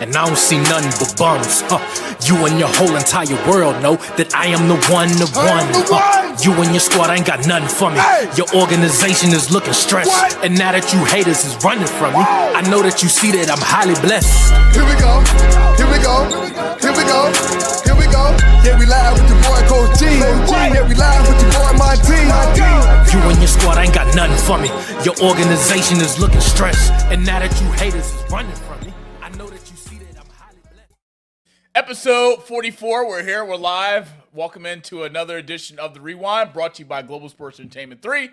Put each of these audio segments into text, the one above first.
and I don't see nothing but bums. You and your whole entire world know that I am the one. You and your squad ain't got nothing for me. Your organization is looking stressed, and now that you haters is running from me, I know that you see that I'm highly blessed. Here we go, here we go, here we go, here we go. Yeah, we live with your boy Coach G. Yeah, we live with your boy Monty. You and your squad ain't got nothing for me. Your organization is looking stressed, and now that you haters is running from me, I know that you see that I'm highly blessed. Episode 44, we're here, we're live. Welcome into another edition of The Rewind, brought to you by Global Sports Entertainment 3.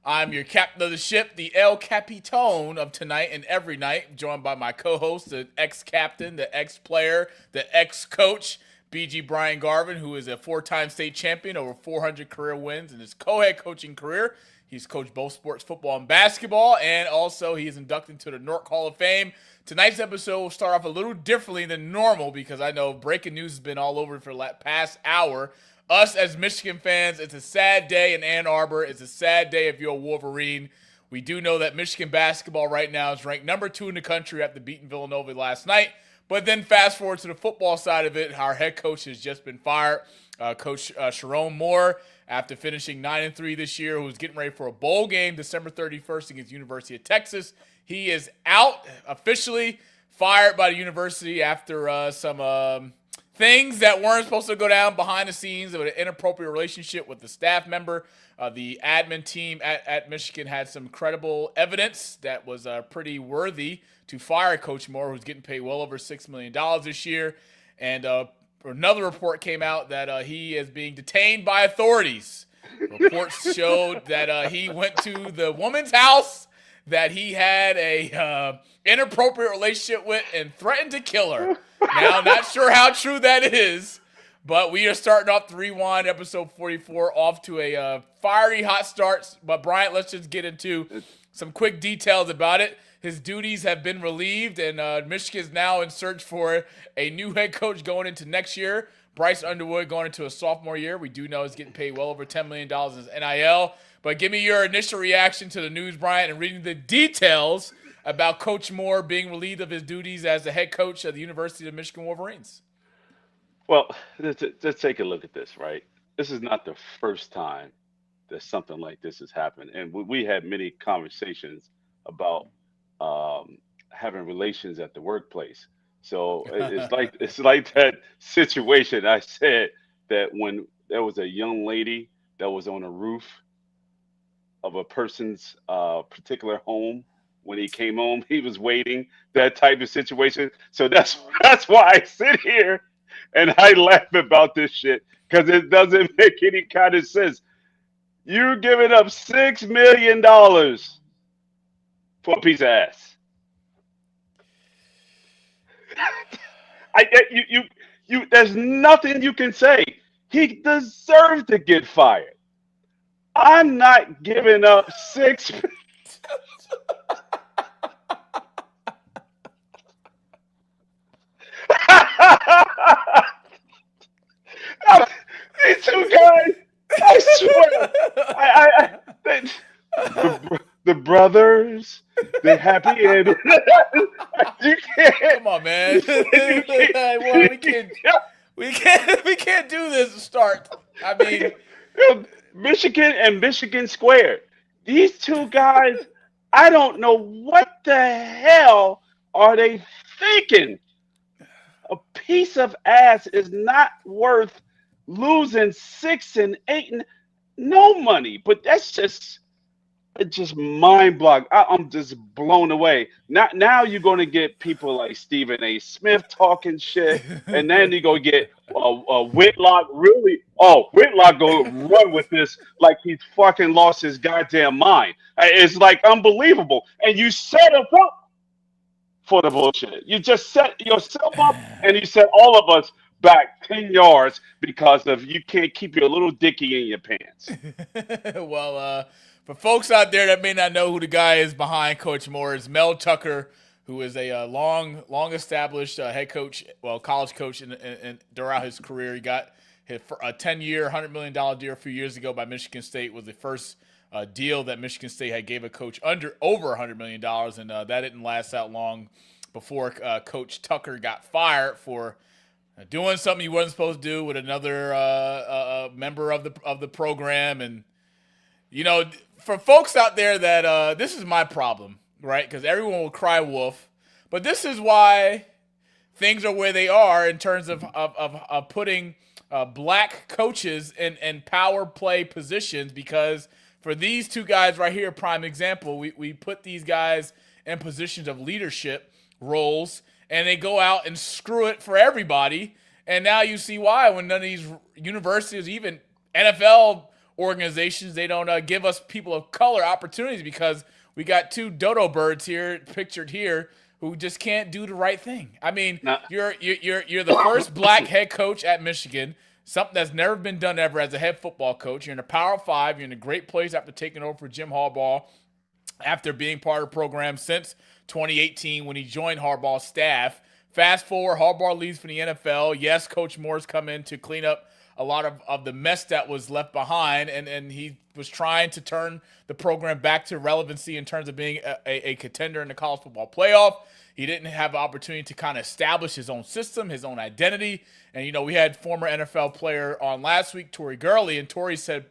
I'm your captain of the ship, the El Capitone of tonight and every night, joined by my co-host, the ex-captain, the ex-player, the ex-coach, BG Brian Garvin, who is a four-time state champion, over 400 career wins in his co-head coaching career. He's coached both sports, football and basketball, and also he is inducted into the Nork Hall of Fame. Tonight's episode will start off a little differently than normal because I know breaking news has been all over for the past hour. Us as Michigan fans, it's a sad day in Ann Arbor. It's a sad day if you're a Wolverine. We do know that Michigan basketball right now is ranked number 2 in the country after beating Villanova last night. But then fast forward to the football side of it, our head coach has just been fired. Coach Sherrone Moore, after finishing 9-3 this year, who's getting ready for a bowl game December 31st against University of Texas. He is out, officially fired by the university after some things that weren't supposed to go down behind the scenes of an inappropriate relationship with the staff member. The admin team at Michigan had some credible evidence that was pretty worthy to fire Coach Moore, who's getting paid well over $6 million this year. And another report came out that he is being detained by authorities. Reports showed that he went to the woman's house that he had a inappropriate relationship with and threatened to kill her. Now, not sure how true that is, but we are starting off the Rewind episode 44 off to a fiery hot start. But Bryant, let's just get into some quick details about it. His duties have been relieved, and Michigan is now in search for a new head coach going into next year. Bryce Underwood going into a sophomore year. We do know he's getting paid well over $10 million in his NIL. But give me your initial reaction to the news, Bryant, and reading the details about Coach Moore being relieved of his duties as the head coach of the University of Michigan Wolverines. Well, let's take a look at this, right? This is not the first time that something like this has happened. And we had many conversations about having relations at the workplace. So it's like that situation. I said that when there was a young lady that was on a roof of a person's particular home, when he came home, he was waiting, that type of situation. So that's why I sit here and I laugh about this shit, because it doesn't make any kind of sense. You're giving up $6 million for a piece of ass. There's nothing you can say. He deserved to get fired. I'm not giving up $6 million. These two guys, I swear, the brothers, the happy end. You can't. Come on, man. We can't do this to start. I mean, Michigan and Michigan Square. These two guys, I don't know what the hell are they thinking. A piece of ass is not worth losing 6 and 8 and no money. But that's just mind-boggling. I'm just blown away. Now you're going to get people like Stephen A. Smith talking shit, and then you're going to get Whitlock really. Oh, Whitlock going to run with this like he's fucking lost his goddamn mind. It's like unbelievable. And you set him up for the bullshit. You just set yourself up, and you set all of us back 10 yards because of you can't keep your little dicky in your pants. Well, for folks out there that may not know who the guy is behind Coach Moore, is Mel Tucker, who is a long established head coach, college coach and throughout his career. He got a 10-year, $100 million deal a few years ago by Michigan State. Was the first deal that Michigan State had gave a coach over $100 million, and that didn't last that long. before Coach Tucker got fired for doing something he wasn't supposed to do with another member of the program. And for folks out there that this is my problem, right? Because everyone will cry wolf, but this is why things are where they are in terms of putting black coaches in power play positions, because for these two guys right here, prime example, we put these guys in positions of leadership roles, and they go out and screw it for everybody. And now you see why, when none of these universities, even NFL organizations, they don't give us people of color opportunities, because we got two dodo birds here pictured here who just can't do the right thing. I mean, you're the first black head coach at Michigan, something that's never been done ever as a head football coach. You're in a Power 5. You're in a great place after taking over for Jim Harbaugh, after being part of the program since 2018 when he joined Harbaugh's staff. Fast forward, Harbaugh leaves for the NFL. Yes, Coach Moore's come in to clean up a lot of the mess that was left behind, and he was trying to turn the program back to relevancy in terms of being a contender in the college football playoff. He didn't have the opportunity to kind of establish his own system, his own identity. And, we had former NFL player on last week, Tory Gurley, and Tory said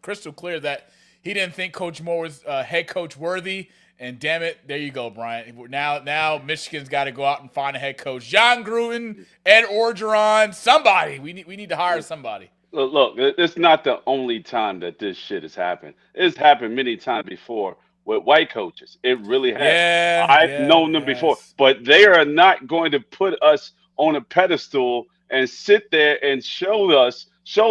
crystal clear that he didn't think Coach Moore was head coach worthy. And damn it, there you go, Brian. Now Michigan's got to go out and find a head coach. John Gruden, Ed Orgeron, somebody. We need to hire somebody. Look, it's not the only time that this shit has happened. It's happened many times before with white coaches. It really has. Yeah, I've known them before, but they are not going to put us on a pedestal and sit there and show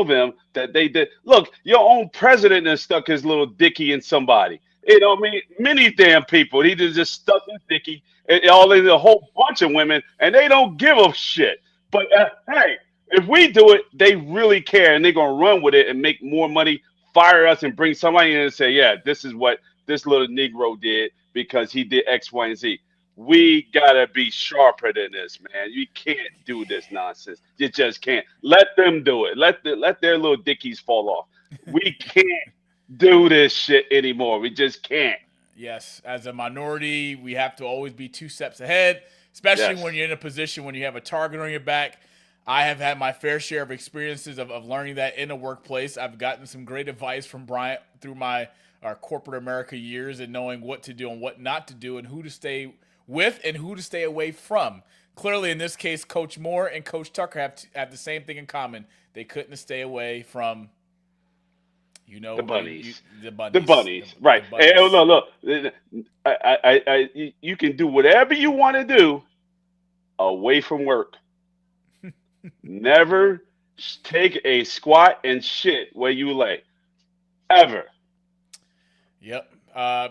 them that they did. Look, your own president has stuck his little dicky in somebody. Many damn people. He just stuck his dicky in a whole bunch of women, and they don't give a shit. But hey, if we do it, they really care, and they're gonna run with it and make more money, fire us, and bring somebody in and say, yeah, this is what this little Negro did because he did X, Y, and Z. We gotta be sharper than this, man. You can't do this nonsense. You just can't. Let them do it. Let their little dickies fall off. We can't do this shit anymore. We just can't. Yes, as a minority, we have to always be 2 steps ahead, especially when you're in a position when you have a target on your back. I have had my fair share of experiences of learning that in a workplace. I've gotten some great advice from Bryant through our corporate America years, and knowing what to do and what not to do, and who to stay with and who to stay away from. Clearly, in this case, Coach Moore and Coach Tucker have the same thing in common. They couldn't stay away from the bunnies. The bunnies. The bunnies. Right. The bunnies. Hey, look. You can do whatever you want to do away from work. Never take a squat and shit where you lay. Ever. Yep.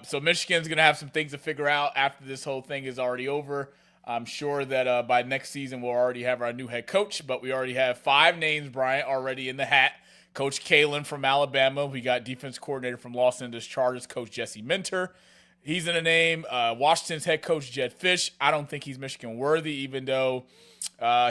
So Michigan's going to have some things to figure out after this whole thing is already over. I'm sure that by next season we'll already have our new head coach, but we already have 5 names, Bryant, already in the hat. Coach Kalen from Alabama. We got defense coordinator from Los Angeles Chargers, Coach Jesse Minter. He's in the name. Washington's head coach, Jed Fish. I don't think he's Michigan worthy, even though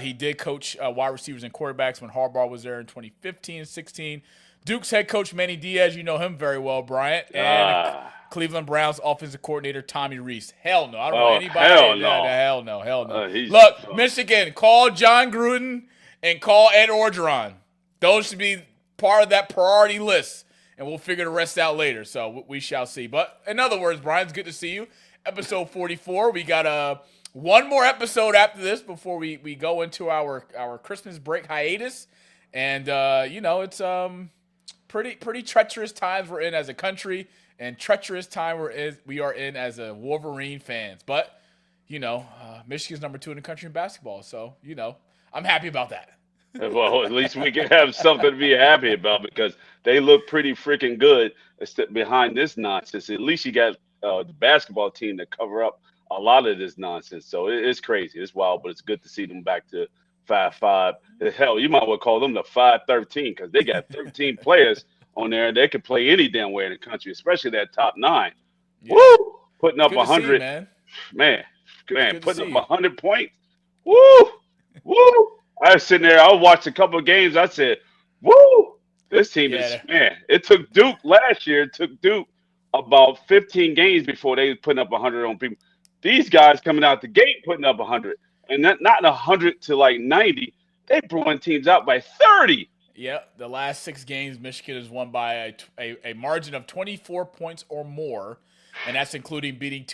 he did coach wide receivers and quarterbacks when Harbaugh was there in 2015 and 16. Duke's head coach, Manny Diaz. You know him very well, Bryant. And Cleveland Browns offensive coordinator, Tommy Rees. Hell no. I don't know anybody. Hell no. Look, Michigan, call John Gruden and call Ed Orgeron. Those should be part of that priority list, and we'll figure the rest out later. So we shall see. But in other words, Brian, it's good to see you. Episode 44. We got one more episode after this before we go into our Christmas break hiatus. And it's pretty treacherous times we're in as a country, and treacherous time we are in as a Wolverine fans. But Michigan's number 2 in the country in basketball, so I'm happy about that. Well, at least we can have something to be happy about, because they look pretty freaking good behind this nonsense. At least you got the basketball team to cover up a lot of this nonsense. So it's crazy. It's wild, but it's good to see them back to 5-5. Hell, you might well call them the 5-13, because they got 13 players on there. They can play any damn way in the country, especially that top 9. Yeah. Woo! Putting up 100. Man, putting up 100 points. Woo! Woo! I was sitting there. I watched a couple of games. I said, "Woo! This team is man." It took Duke last year. It took Duke about 15 games before they was putting up 100 on people. These guys coming out the gate putting up 100, and not 100 to like 90. They blowing teams out by 30. Yeah, the last 6 games, Michigan has won by a margin of 24 points or more, and that's including beating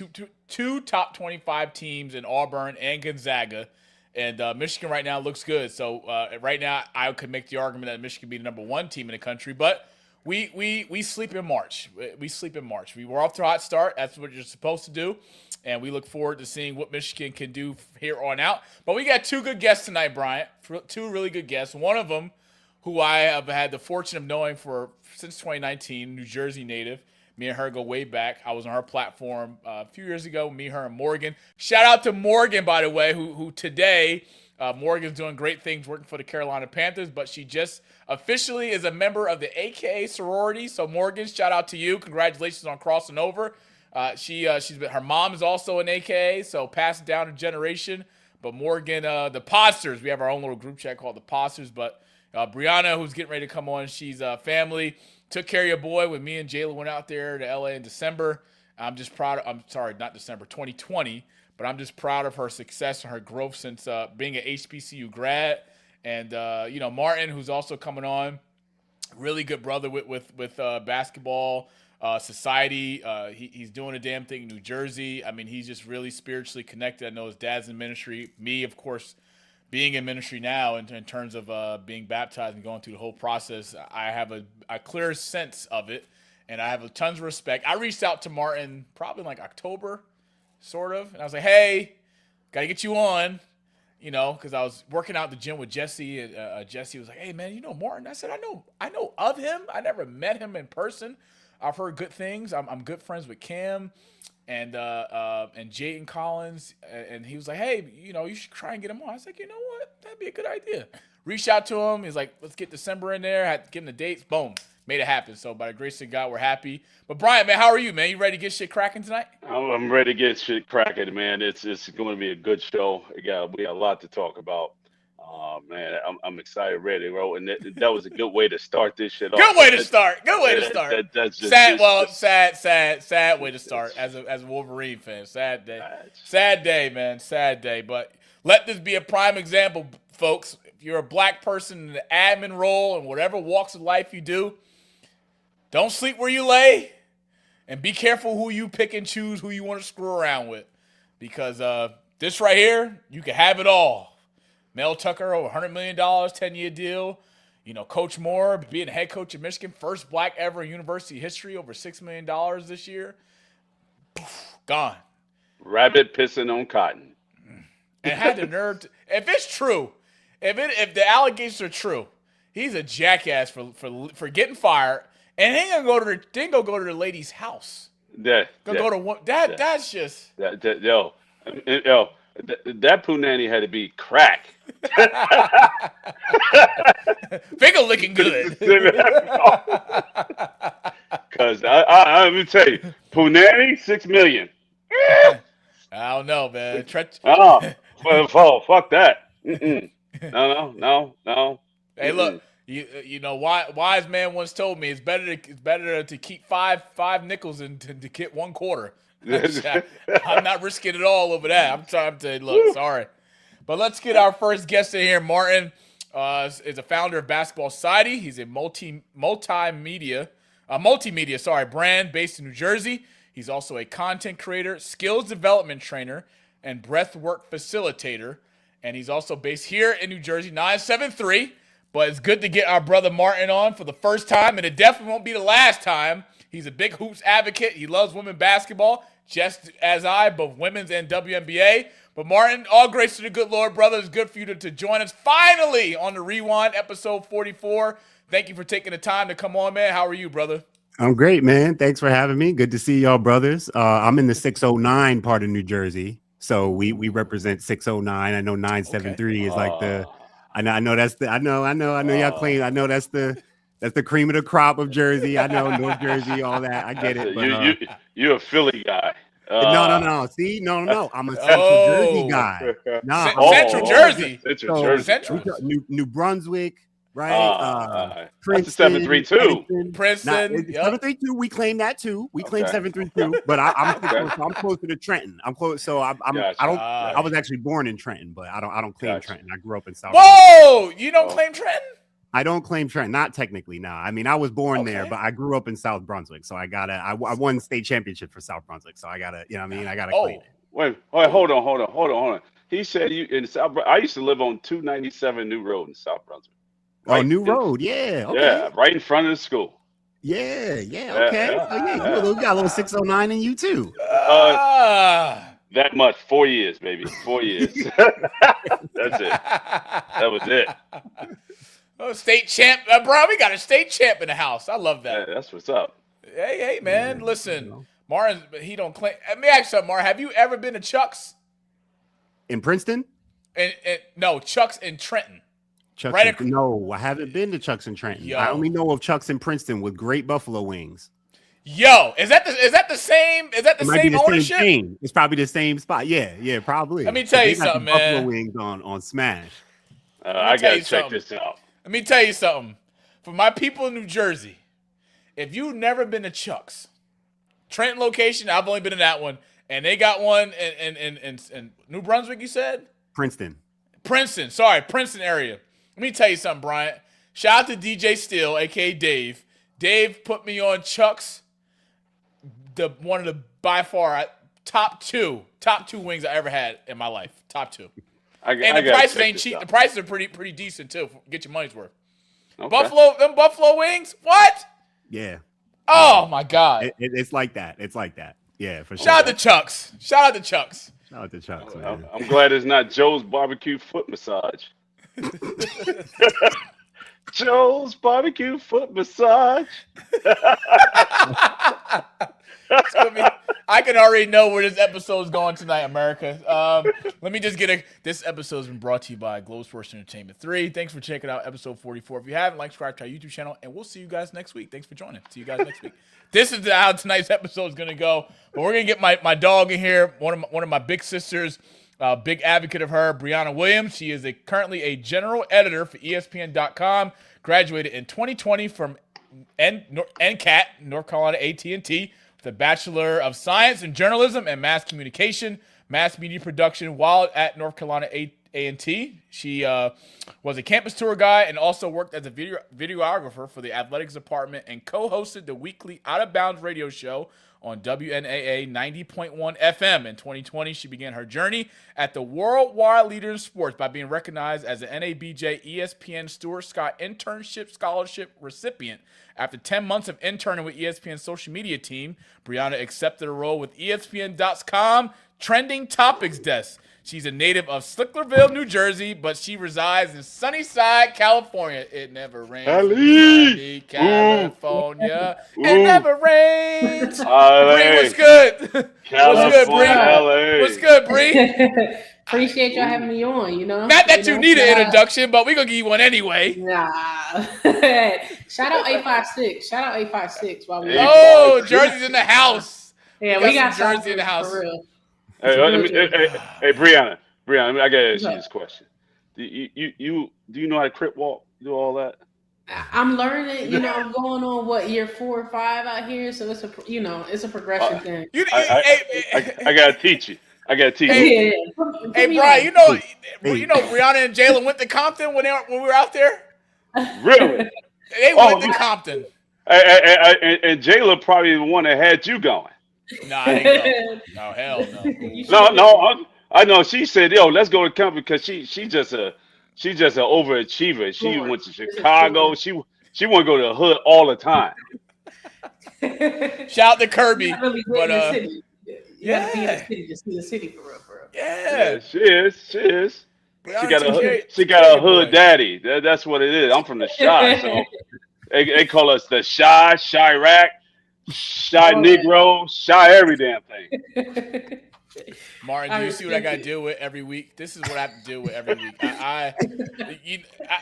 two top 25 teams in Auburn and Gonzaga. And Michigan right now looks good. So right now, I could make the argument that Michigan be the number 1 team in the country, but we sleep in March. We sleep in March. We were off to a hot start. That's what you're supposed to do. And we look forward to seeing what Michigan can do here on out. But we got 2 good guests tonight, Bryant. 2 really good guests. One of them, who I have had the fortune of knowing since 2019, New Jersey native. Me and her go way back. I was on her platform a few years ago. Me, her, and Morgan. Shout out to Morgan, by the way, who today, Morgan's doing great things working for the Carolina Panthers, but she just officially is a member of the AKA sorority. So Morgan, shout out to you. Congratulations on crossing over. Her mom is also an AKA, so pass it down a generation. But Morgan, the Podsters, we have our own little group chat called the Podsters, but Brianna, who's getting ready to come on, she's family. Took care of your boy when me and Jayla went out there to LA in December. I'm just proud. I'm sorry, not December, 2020. But I'm just proud of her success and her growth since being an HBCU grad. And Martin, who's also coming on, really good brother with basketball society. He's doing a damn thing in New Jersey. I mean, he's just really spiritually connected. I know his dad's in ministry. Me, of course, being in ministry now in terms of being baptized and going through the whole process, I have a clear sense of it, and I have tons of respect. I reached out to Martin probably in like October, sort of, and I was like, hey, got to get you on, because I was working out at the gym with Jesse, and Jesse was like, hey, man, you know Martin? I said, I know of him. I never met him in person. I've heard good things. I'm good friends with Cam and Jayden Collins, and he was like, hey, you should try and get him on. I was like, you know what? That'd be a good idea. Reached out to him. He's like, let's get December in there. Had to give him the dates. Boom. Made it happen. So by the grace of God, we're happy. But Bryant, man, how are you, man? You ready to get shit cracking tonight? I'm ready to get shit cracking, man. It's going to be a good show. We got a lot to talk about. Man, I'm excited, ready, bro. And that was a good way to start this shit off. Good way to start. Good way to start. That's just sad way to start as a Wolverine fan. Sad day. Sad day, man. Sad day. But let this be a prime example, folks. If you're a black person in the admin role and whatever walks of life you do, don't sleep where you lay, and be careful who you pick and choose, who you want to screw around with, because this right here, you can have it all. Mel Tucker, over $100 million, 10-year deal. Coach Moore, being head coach of Michigan, first black ever in university history, over $6 million this year. Poof, gone. Rabbit pissing on cotton. And had the nerve if it's true, if the allegations are true, he's a jackass for getting fired, and he ain't gonna go to the lady's house. That's just that punani had to be crack. Finger looking good. Because let me tell you, punani, $6 million. I don't know, man. Fuck that. No. Hey, look, wise man once told me it's better to keep five nickels than to get one quarter. I'm not risking it all over that. I'm trying to look. Sorry, but let's get our first guest in here. Martin is a founder of Basketball Society. He's a multimedia brand based in New Jersey. He's also a content creator, skills development trainer, and breathwork facilitator. And he's also based here in New Jersey, 973. But it's good to get our brother Martin on for the first time, and it definitely won't be the last time. He's a big hoops advocate. He loves women basketball, just as I, both women's and WNBA. But Martin, all grace to the good Lord, brother. It's good for you to join us finally on the Rewind, episode 44. Thank you for taking the time to come on, man. How are you, brother? I'm great, man. Thanks for having me. Good to see y'all, brothers. I'm in the 609 part of New Jersey, so we represent 609. I know 973 is like the. I know that's the. I know y'all claim. I know that's the cream of the crop of Jersey. I know North Jersey, all that. I get it. But, you're a Philly guy. No. See, no. I'm a Central Jersey guy. Central Jersey. New Brunswick, right? That's a 7-3-2. Princeton. Yep. 732. We claim that too. We claim 732. But I'm closer to Trenton. I'm close. So I was actually born in Trenton, but I don't claim Trenton. I grew up in South. Whoa! You don't claim Trenton? I don't claim Trenton. Not technically. No. I mean, I was born there, but I grew up in South Brunswick, so I won state championship for South Brunswick, so I gotta. You know what I mean? I gotta claim it. Wait, hold on. He said you in South. I used to live on 297 New Road in South Brunswick. Right? Oh, New Road, yeah, okay. Yeah, right in front of the school. Yeah, okay. You got a little 609 in you too. That much, 4 years, baby, 4 years. That's it. That was it. Oh, state champ, bro. We got a state champ in the house. I love that. Yeah, that's what's up. Hey, man, listen, Martin, he don't claim. Let me ask you something, Martin. Have you ever been to Chuck's? In Princeton? No, Chuck's in Trenton. No, I haven't been to Chuck's in Trenton. Yo. I only know of Chuck's in Princeton with great buffalo wings. Yo, is that the same? Is that the same ownership? Same it's probably the same spot. Yeah, probably. Let me tell you something, man. Buffalo wings on Smash. I gotta check this out. Let me tell you something. For my people in New Jersey, if you've never been to Chuck's, Trenton location, I've only been in that one. And they got one in New Brunswick, you said? Princeton, Princeton area. Let me tell you something, Bryant. Shout out to DJ Steele, a.k.a. Dave. Dave put me on Chuck's, one of the, by far, top two wings I ever had in my life. Top two. And the prices ain't cheap. The prices are pretty decent, too. Get your money's worth. Okay. Them Buffalo wings? What? Yeah. Oh, my God. It's like that. It's like that. Yeah, for sure. Shout out to Chuck's. Man. I'm glad it's not Joe's barbecue foot massage. Joe's barbecue foot massage. I can already know where this episode is going tonight, America. Let me just this episode has been brought to you by Global Sports Entertainment 3. Thanks for checking out episode 44. If you haven't, subscribe to our YouTube channel, and we'll see you guys next week. Thanks for joining. See you guys next week. This is how tonight's episode is going to go. But we're going to get my dog in here, one of my big sisters, big advocate of her, Brianna Williams. She is currently a general editor for ESPN.com, graduated in 2020 from NCAT, North Carolina AT&T, with a Bachelor of Science in Journalism and Mass Communication, Mass Media Production, while at North Carolina A&T. She was a campus tour guide and also worked as a videographer for the athletics department and co-hosted the weekly Out of Bounds radio show on WNAA 90.1 FM. In 2020, she began her journey at the worldwide leader in sports by being recognized as an NABJ ESPN Stuart Scott Internship Scholarship recipient. After 10 months of interning with ESPN's social media team, Brianna accepted a role with ESPN.com Trending Topics Desk. She's a native of Slicklerville, New Jersey, but she resides in Sunnyside, California. It never rains. Sunny California. It never rains. Bree, what's good? What's good, Bree? Appreciate y'all having me on, Not that you need an introduction, but we're going to give you one anyway. Nah. Shout out 856. While we Jersey's in the house. Yeah, we got Jersey in the house. For real. Hey, Brianna, I gotta ask you this question. Do you know how to crip walk? Do all that? I'm learning. I'm going on year 4 or 5 out here, so it's a progression thing. I gotta teach you. Hey, Brian, Brianna and Jalen went to Compton when we were out there. Really? They went to Compton. And Jalen probably the one that had you going. Nah, I ain't go. No, hell no. No, I know. She said, "Yo, let's go to Compton," because she's just an overachiever. She went to Chicago. She want to go to the hood all the time. Shout out to Kirby. Really but you gotta be in the city to see the city for real. Yeah, she is. She got a hood daddy. That's what it is. I'm from the Chi, so they call us the Chirac. Shy Negro, shy every damn thing. Martin, do you see what I got to deal with every week? This is what I have to deal with every week. I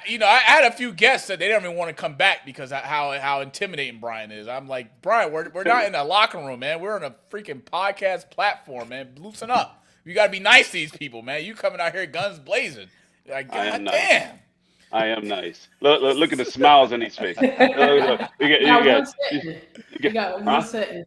had a few guests that they don't even want to come back because how intimidating Brian is. I'm like, Brian, we're not in a locker room, man. We're on a freaking podcast platform, man. Loosen up. You got to be nice to these people, man. You coming out here guns blazing. Like, God damn. I am nice. Look at the smiles on his face. You got one You setting. You get, got one huh? setting.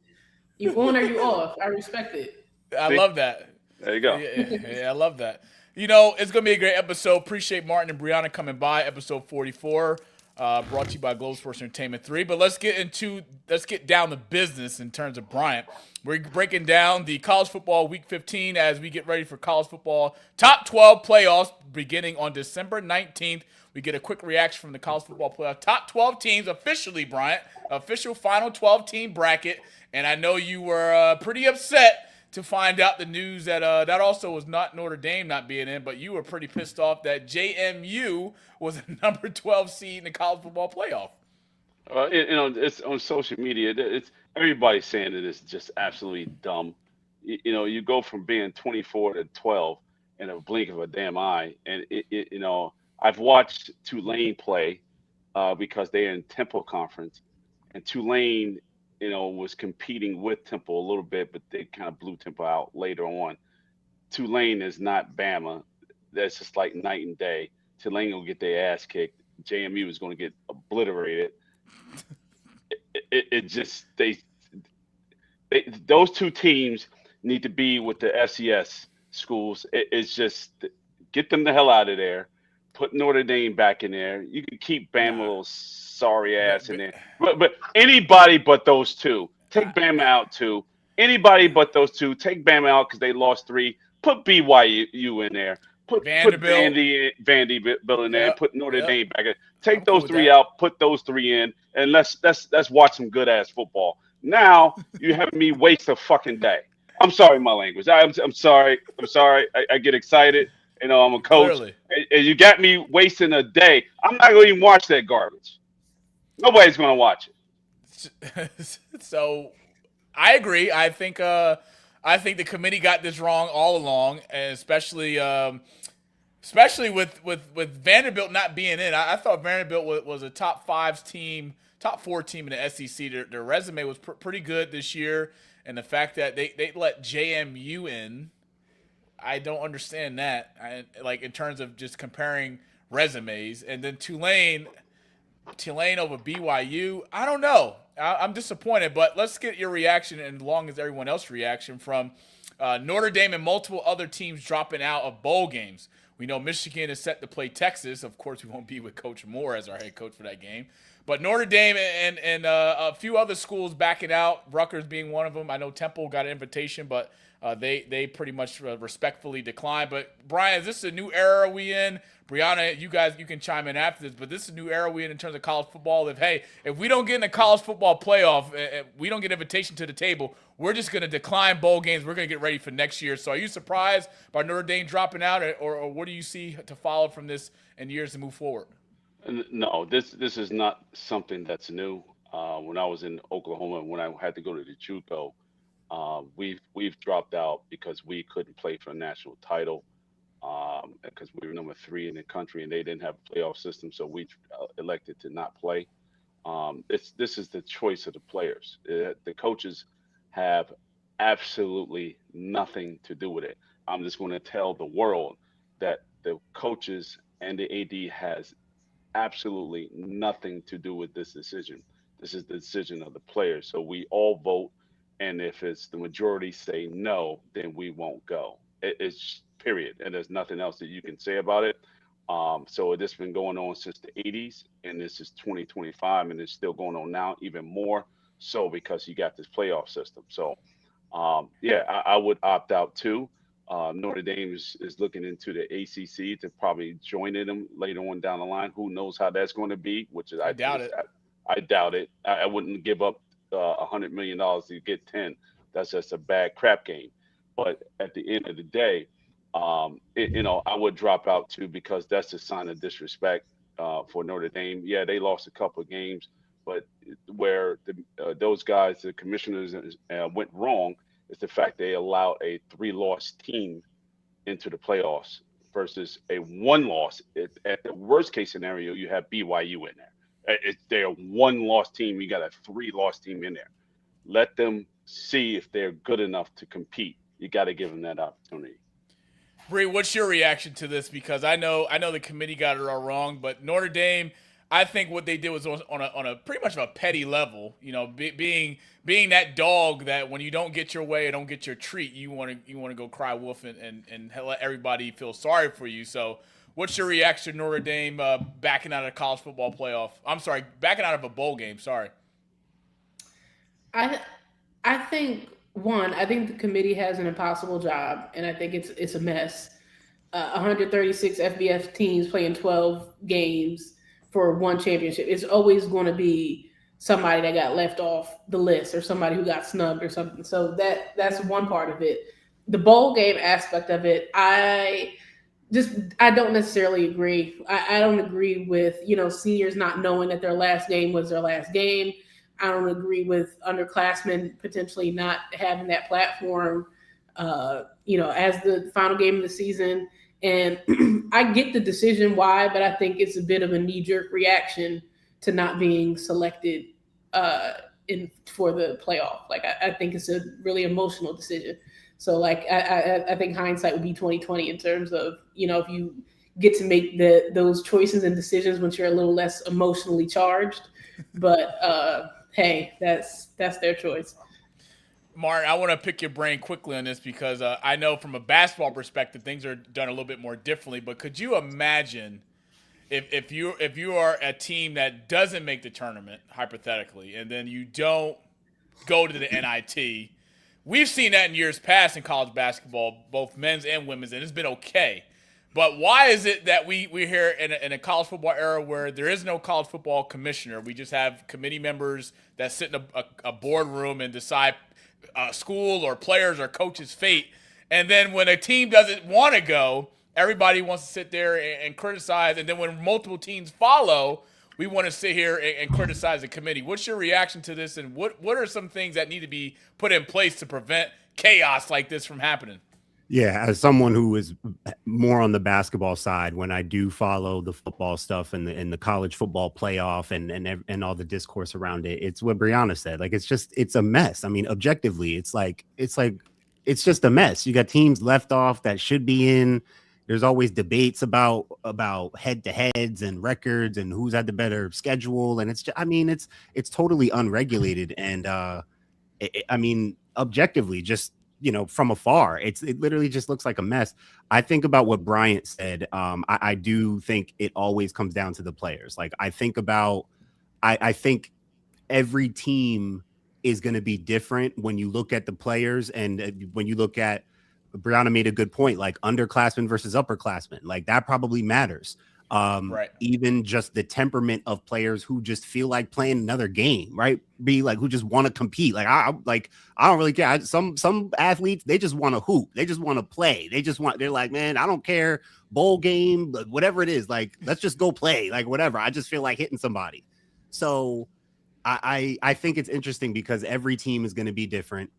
You on or you off? I respect it. I See? love that. There you go. Yeah, I love that. You know, it's gonna be a great episode. Appreciate Martin and Brianna coming by. Episode 44, brought to you by Global Sports Entertainment 3. But let's get down to business in terms of Bryant. We're breaking down the college football week 15 as we get ready for college football top 12 playoffs beginning on December 19th. We get a quick reaction from the college football playoff top 12 teams officially, Bryant, official final 12 team bracket. And I know you were pretty upset to find out the news that that also was not Notre Dame not being in, but you were pretty pissed off that JMU was a number 12 seed in the college football playoff. It's on social media. It's everybody's saying that it's just absolutely dumb. You go from being 24 to 12 in a blink of a damn eye, and I've watched Tulane play because they're in Temple Conference, and Tulane, was competing with Temple a little bit, but they kind of blew Temple out later on. Tulane is not Bama. That's just like night and day. Tulane will get their ass kicked. JMU is going to get obliterated. It just those two teams need to be with the FCS schools. It's just get them the hell out of there. Put Notre Dame back in there. You can keep Bama little sorry ass in there, but anybody but those two. Take Bama out too. Anybody but those two. Take Bama out because they lost 3. Put BYU in there. Put Vanderbilt in there. Yep. Put Notre Yep. Dame back in. Take I'm those cool with 3 that. out. Put those 3 in, and let's watch some good ass football. Now you have me waste a fucking day. I'm sorry, my language. I'm sorry. I'm sorry. I get excited. I'm a coach, Clearly. and you got me wasting a day. I'm not going to even watch that garbage. Nobody's going to watch it. So I agree. I think the committee got this wrong all along, and especially with Vanderbilt not being in. I thought Vanderbilt was a top 4 team in the SEC. Their resume was pretty good this year, and the fact that they let JMU in, I don't understand that. Like in terms of just comparing resumes, and then Tulane over BYU. I don't know. I'm disappointed, but let's get your reaction, and along as everyone else's reaction from Notre Dame and multiple other teams dropping out of bowl games. We know Michigan is set to play Texas. Of course, we won't be with Coach Moore as our head coach for that game. But Notre Dame and a few other schools backing out, Rutgers being one of them. I know Temple got an invitation, but they pretty much respectfully declined. But, Brian, is this a new era we in? Brianna, you can chime in after this, but this is a new era we in terms of college football. If we don't get in the college football playoff, we don't get an invitation to the table, we're just going to decline bowl games. We're going to get ready for next year. So are you surprised by Notre Dame dropping out, or what do you see to follow from this in years to move forward? No, this is not something that's new. When I was in Oklahoma, when I had to go to the JUCO, we've dropped out because we couldn't play for a national title because we were number 3 in the country and they didn't have a playoff system, so we elected to not play. This is the choice of the players. The coaches have absolutely nothing to do with it. I'm just going to tell the world that the coaches and the AD has absolutely nothing to do with this decision. This is the decision of the players. So we all vote, and if it's the majority say no, then we won't go. It's period, and there's nothing else that you can say about it. So it's been going on since the 80s, and this is 2025, and it's still going on now, even more so because you got this playoff system. So, I would opt out too. Notre Dame is looking into the ACC to probably join them later on down the line. Who knows how that's going to be? Which is I doubt it. I doubt it. I wouldn't give up $100 million to get 10. That's just a bad crap game. But at the end of the day, I would drop out too because that's a sign of disrespect for Notre Dame. Yeah, they lost a couple of games, but where those guys, the commissioners, went wrong is the fact they allowed a 3-loss team into the playoffs versus a 1-loss. At the worst case scenario, you have BYU in there. They're a 1-loss team. You got a 3-loss team in there. Let them see if they're good enough to compete. You got to give them that opportunity. Bree, what's your reaction to this? Because I know the committee got it all wrong, but Notre Dame, I think what they did was on a pretty much of a petty level. You know, being that dog that when you don't get your way or don't get your treat, you want to go cry wolf and let everybody feel sorry for you. So, what's your reaction to Notre Dame backing out of a college football playoff? I'm sorry, backing out of a bowl game. Sorry. I think I think the committee has an impossible job, and I think it's a mess. 136 FBS teams playing 12 games for one championship. It's always going to be somebody that got left off the list or somebody who got snubbed or something. So that's one part of it. The bowl game aspect of it, I don't necessarily agree. I don't agree with, seniors not knowing that their last game was their last game. I don't agree with underclassmen potentially not having that platform, as the final game of the season. And I get the decision why, but I think it's a bit of a knee-jerk reaction to not being selected for the playoff. Like I think it's a really emotional decision. So like I think hindsight would be 20/20 in terms of, if you get to make those choices and decisions when you're a little less emotionally charged. But hey, that's their choice. Martin, I want to pick your brain quickly on this because I know from a basketball perspective things are done a little bit more differently. But could you imagine if you are a team that doesn't make the tournament hypothetically, and then you don't go to the NIT? We've seen that in years past in college basketball, both men's and women's, and it's been okay. But why is it that we're here in a college football era where there is no college football commissioner? We just have committee members that sit in a boardroom and decide school or players or coaches' fate. And then when a team doesn't want to go, everybody wants to sit there and criticize. And then when multiple teams follow, we want to sit here and criticize the committee. What's your reaction to this? And what are some things that need to be put in place to prevent chaos like this from happening? Yeah, as someone who is more on the basketball side, when I do follow the football stuff and the college football playoff and all the discourse around it, it's what Brianna said. Like it's a mess. I mean, objectively, it's just a mess. You got teams left off that should be in. There's always debates about head to heads and records and who's had the better schedule, and it's totally unregulated and objectively just. From afar, it literally just looks like a mess. I think about what Bryant said. I do think it always comes down to the players. Like I think every team is going to be different when you look at the players and when you look at, Brianna made a good point, like underclassmen versus upperclassmen, like that probably matters. Right. Even just the temperament of players who just feel like playing another game, right? Be like, who just want to compete. Like, I don't really care. Some athletes, they just want to hoop. They just want to play. They're like, man, I don't care. Bowl game, whatever it is. Like, let's just go play. Like, whatever. I just feel like hitting somebody. So I think it's interesting because every team is going to be different.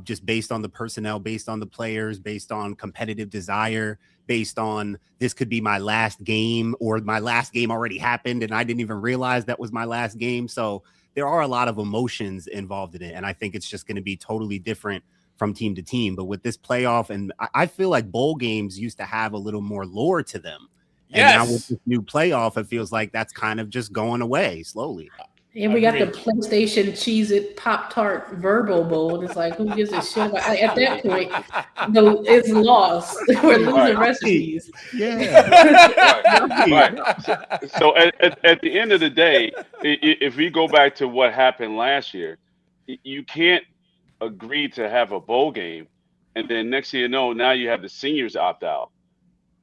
Just based on the personnel, based on the players, based on competitive desire, based on this could be my last game or my last game already happened and I didn't even realize that was my last game. So there are a lot of emotions involved in it. And I think it's just going to be totally different from team to team. But with this playoff, and I feel like bowl games used to have a little more lore to them. Yes. And now with this new playoff, it feels like that's kind of just going away slowly. And we got the PlayStation Cheez-It Pop-Tart Verbal Bowl. And it's like, who gives a shit about it? At that point, it's lost. We're losing recipes. Yeah. Right. So at the end of the day, if we go back to what happened last year, you can't agree to have a bowl game. And then next thing you know, now you have the seniors opt out.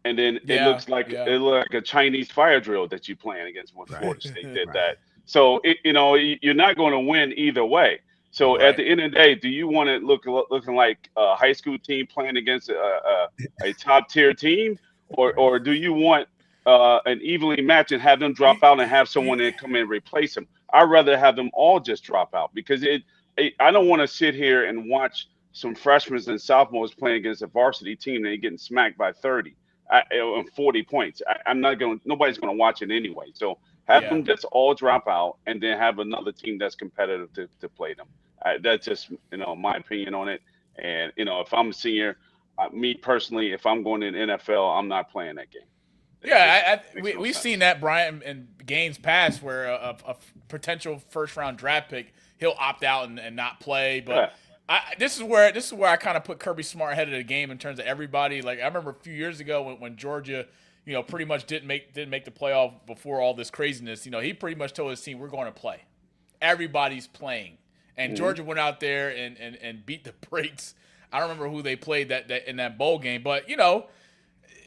And then it looks like a Chinese fire drill that you playing against when Florida State did that. So, you're not going to win either way. So at the end of the day, do you want it looking like a high school team playing against a top tier team? Or do you want an evenly matched and have them drop out and have someone that come in and replace them? I'd rather have them all just drop out because I don't want to sit here and watch some freshmen and sophomores playing against a varsity team and they're getting smacked by 30 and 40 points. Nobody's going to watch it anyway. So have them just all drop out and then have another team that's competitive to play them. That's just, my opinion on it. And, if I'm a senior, me personally, if I'm going to the NFL, I'm not playing that game. Yeah, we've seen that, Brian, in games past where a potential first-round draft pick, he'll opt out and not play. But this is where I kind of put Kirby Smart ahead of the game in terms of everybody. Like, I remember a few years ago when Georgia, pretty much didn't make the playoff before all this craziness. He pretty much told his team, we're going to play. Everybody's playing. And Georgia went out there and beat the brakes. I don't remember who they played that in that bowl game, but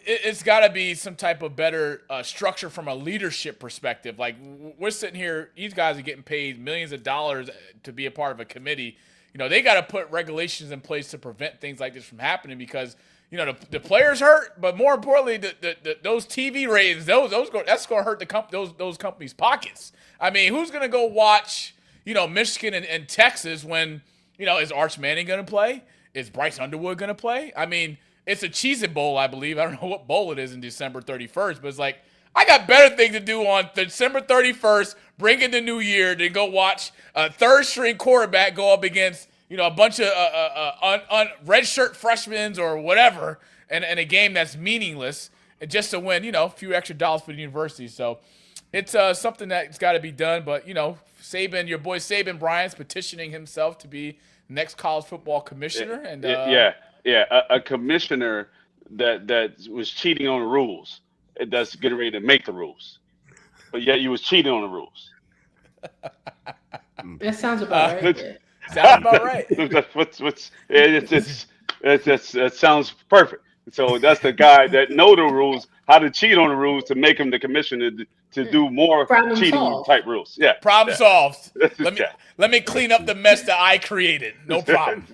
it's got to be some type of better structure from a leadership perspective. Like, we're sitting here, these guys are getting paid millions of dollars to be a part of a committee. They got to put regulations in place to prevent things like this from happening because the players hurt, but more importantly, those TV ratings, that's going to hurt those companies' pockets. I mean, who's going to go watch Michigan and Texas when is Arch Manning going to play? Is Bryce Underwood going to play? I mean, it's a Cheez-It Bowl, I believe. I don't know what bowl it is in December 31st, but it's like, I got better things to do on December 31st, bring in the new year, than go watch a third-string quarterback go up against, a bunch of redshirt freshmen or whatever, and a game that's meaningless, and just to win, a few extra dollars for the university. So it's something that's got to be done. But, Saban, your boy Saban Bryant's petitioning himself to be next college football commissioner. And a commissioner that was cheating on the rules. That's getting ready to make the rules, but yet you was cheating on the rules. That sounds about right. Sounds about right. That sounds perfect. So that's the guy that know the rules, how to cheat on the rules to make him the commissioner to do more cheating type rules. Yeah. Problem solved. Let me clean up the mess that I created. No problem.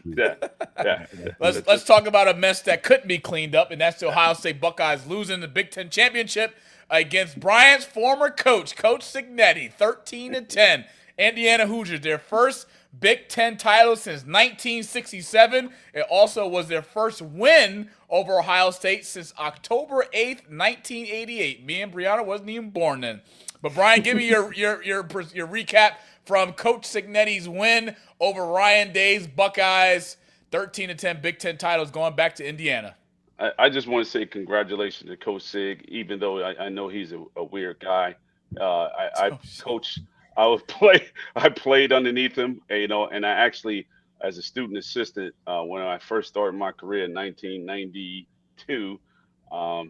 Let's talk about a mess that couldn't be cleaned up, and that's the Ohio State Buckeyes losing the Big Ten championship against Bryant's former coach, Coach Cignetti, 13-10. Indiana Hoosiers, their first Big Ten title since 1967. It also was their first win over Ohio State since October 8th, 1988. Me and Brianna wasn't even born then. But Brian, give me your recap from Coach Cignetti's win over Ryan Day's Buckeyes, 13-10 Big Ten titles going back to Indiana. I just want to say congratulations to Coach Sig, even though I know he's a weird guy. I played underneath him, and I actually, as a student assistant, when I first started my career in 1992,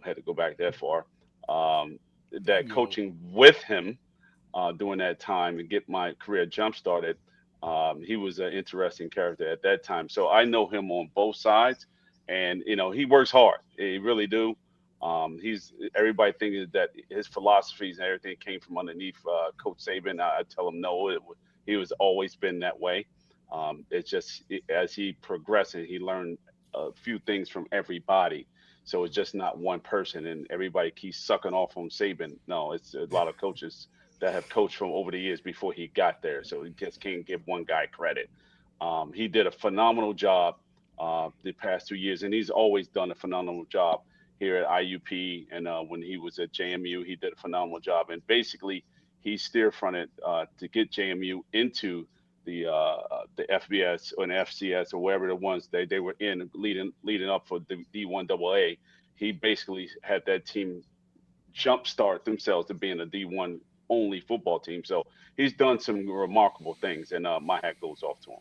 had to go back that far, coaching with him during that time and get my career jump started. He was an interesting character at that time. So I know him on both sides, and, he works hard. He really do. Everybody thinks that his philosophies and everything came from underneath Coach Saban. I tell him no, he was always been that way. It's just as he progressed, he learned a few things from everybody. So it's just not one person, and everybody keeps sucking off on Saban. No, it's a lot of coaches that have coached from over the years before he got there. So he just can't give one guy credit. He did a phenomenal job the past 2 years, and he's always done a phenomenal job here at IUP, and when he was at JMU, he did a phenomenal job. And basically, he steer-fronted to get JMU into the FBS or the FCS or wherever the ones they were in leading up for the D1AA. He basically had that team jumpstart themselves to being a D1 only football team. So he's done some remarkable things, and my hat goes off to him.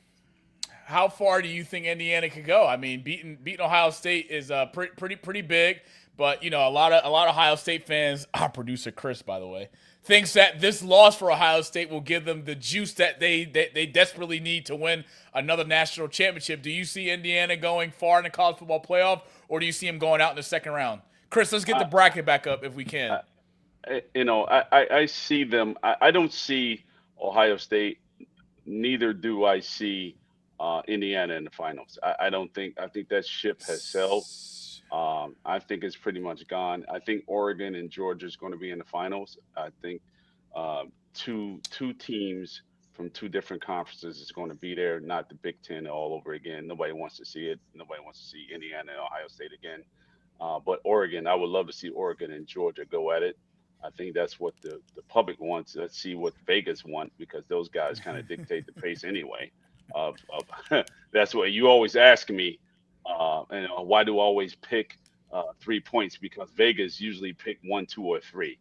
How far do you think Indiana could go? I mean, beating Ohio State is pretty big, but a lot of Ohio State fans, our producer Chris, by the way, thinks that this loss for Ohio State will give them the juice that they desperately need to win another national championship. Do you see Indiana going far in the college football playoff, or do you see them going out in the second round? Chris, let's get the bracket back up if we can. I see them. I don't see Ohio State. Neither do I see Indiana in the finals. I think that ship has sailed. I think it's pretty much gone. I think Oregon and Georgia is going to be in the finals. I think two teams from two different conferences is going to be there, not the Big Ten all over again. Nobody wants to see it. Nobody wants to see Indiana and Ohio State again. But Oregon, I would love to see Oregon and Georgia go at it. I think that's what the public wants. Let's see what Vegas want, because those guys kind of dictate the pace anyway. That's what you always ask me. And why do I always pick 3 points? Because Vegas usually pick 1, 2, or 3.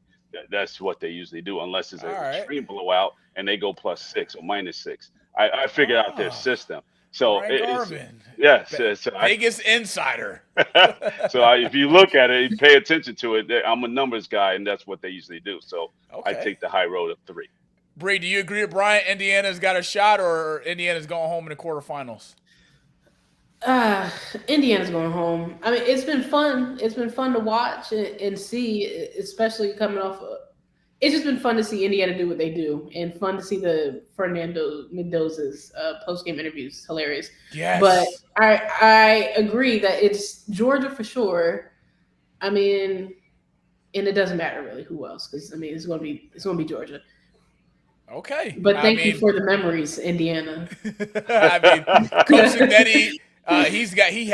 That's what they usually do, unless it's an extreme blowout and they go +6 or -6. I figured out their system. So yes, so Vegas insider. So if you look at it, you pay attention to it. I'm a numbers guy, and that's what they usually do. So I take the high road of 3. Bree, do you agree with Bryant? Indiana's got a shot, or Indiana's going home in the quarterfinals? Indiana's going home. I mean, it's been fun. It's been fun to watch and see, especially coming off. It's just been fun to see Indiana do what they do, and fun to see the Fernando Mendoza's post-game interviews. Hilarious. Yes. But I agree that it's Georgia for sure. I mean, and it doesn't matter really who else, because I mean it's gonna be Georgia. Okay. But thank you for the memories, Indiana. I mean, Coach Signetti, he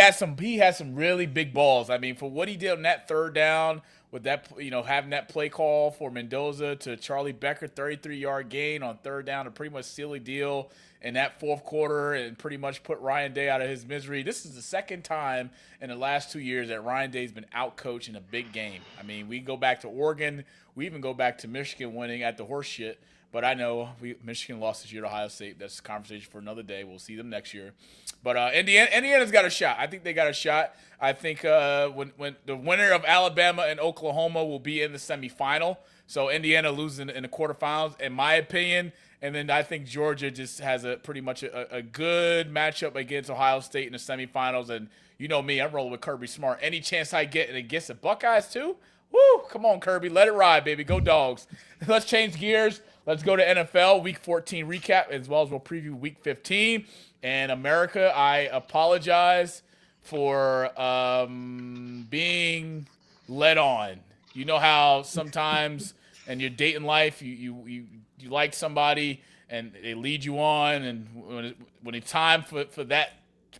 has some really big balls. I mean, for what he did on that third down with that, having that play call for Mendoza to Charlie Becker, 33-yard gain on third down to pretty much seal the deal in that fourth quarter and pretty much put Ryan Day out of his misery. This is the second time in the last 2 years that Ryan Day's been out-coached in a big game. I mean, we go back to Oregon. We even go back to Michigan winning at the horse shit. But I know Michigan lost this year to Ohio State. That's a conversation for another day. We'll see them next year. But Indiana's got a shot. I think they got a shot. I think when the winner of Alabama and Oklahoma will be in the semifinal. So Indiana loses in the quarterfinals, in my opinion. And then I think Georgia just has pretty much a good matchup against Ohio State in the semifinals. And you know me, I'm rolling with Kirby Smart. Any chance I get against the Buckeyes too? Woo! Come on, Kirby. Let it ride, baby. Go Dogs. Let's change gears. Let's go to NFL Week 14 recap, as well as we'll preview Week 15. And America, I apologize for being led on. You know how sometimes in your dating life you like somebody and they lead you on, and when it's time for that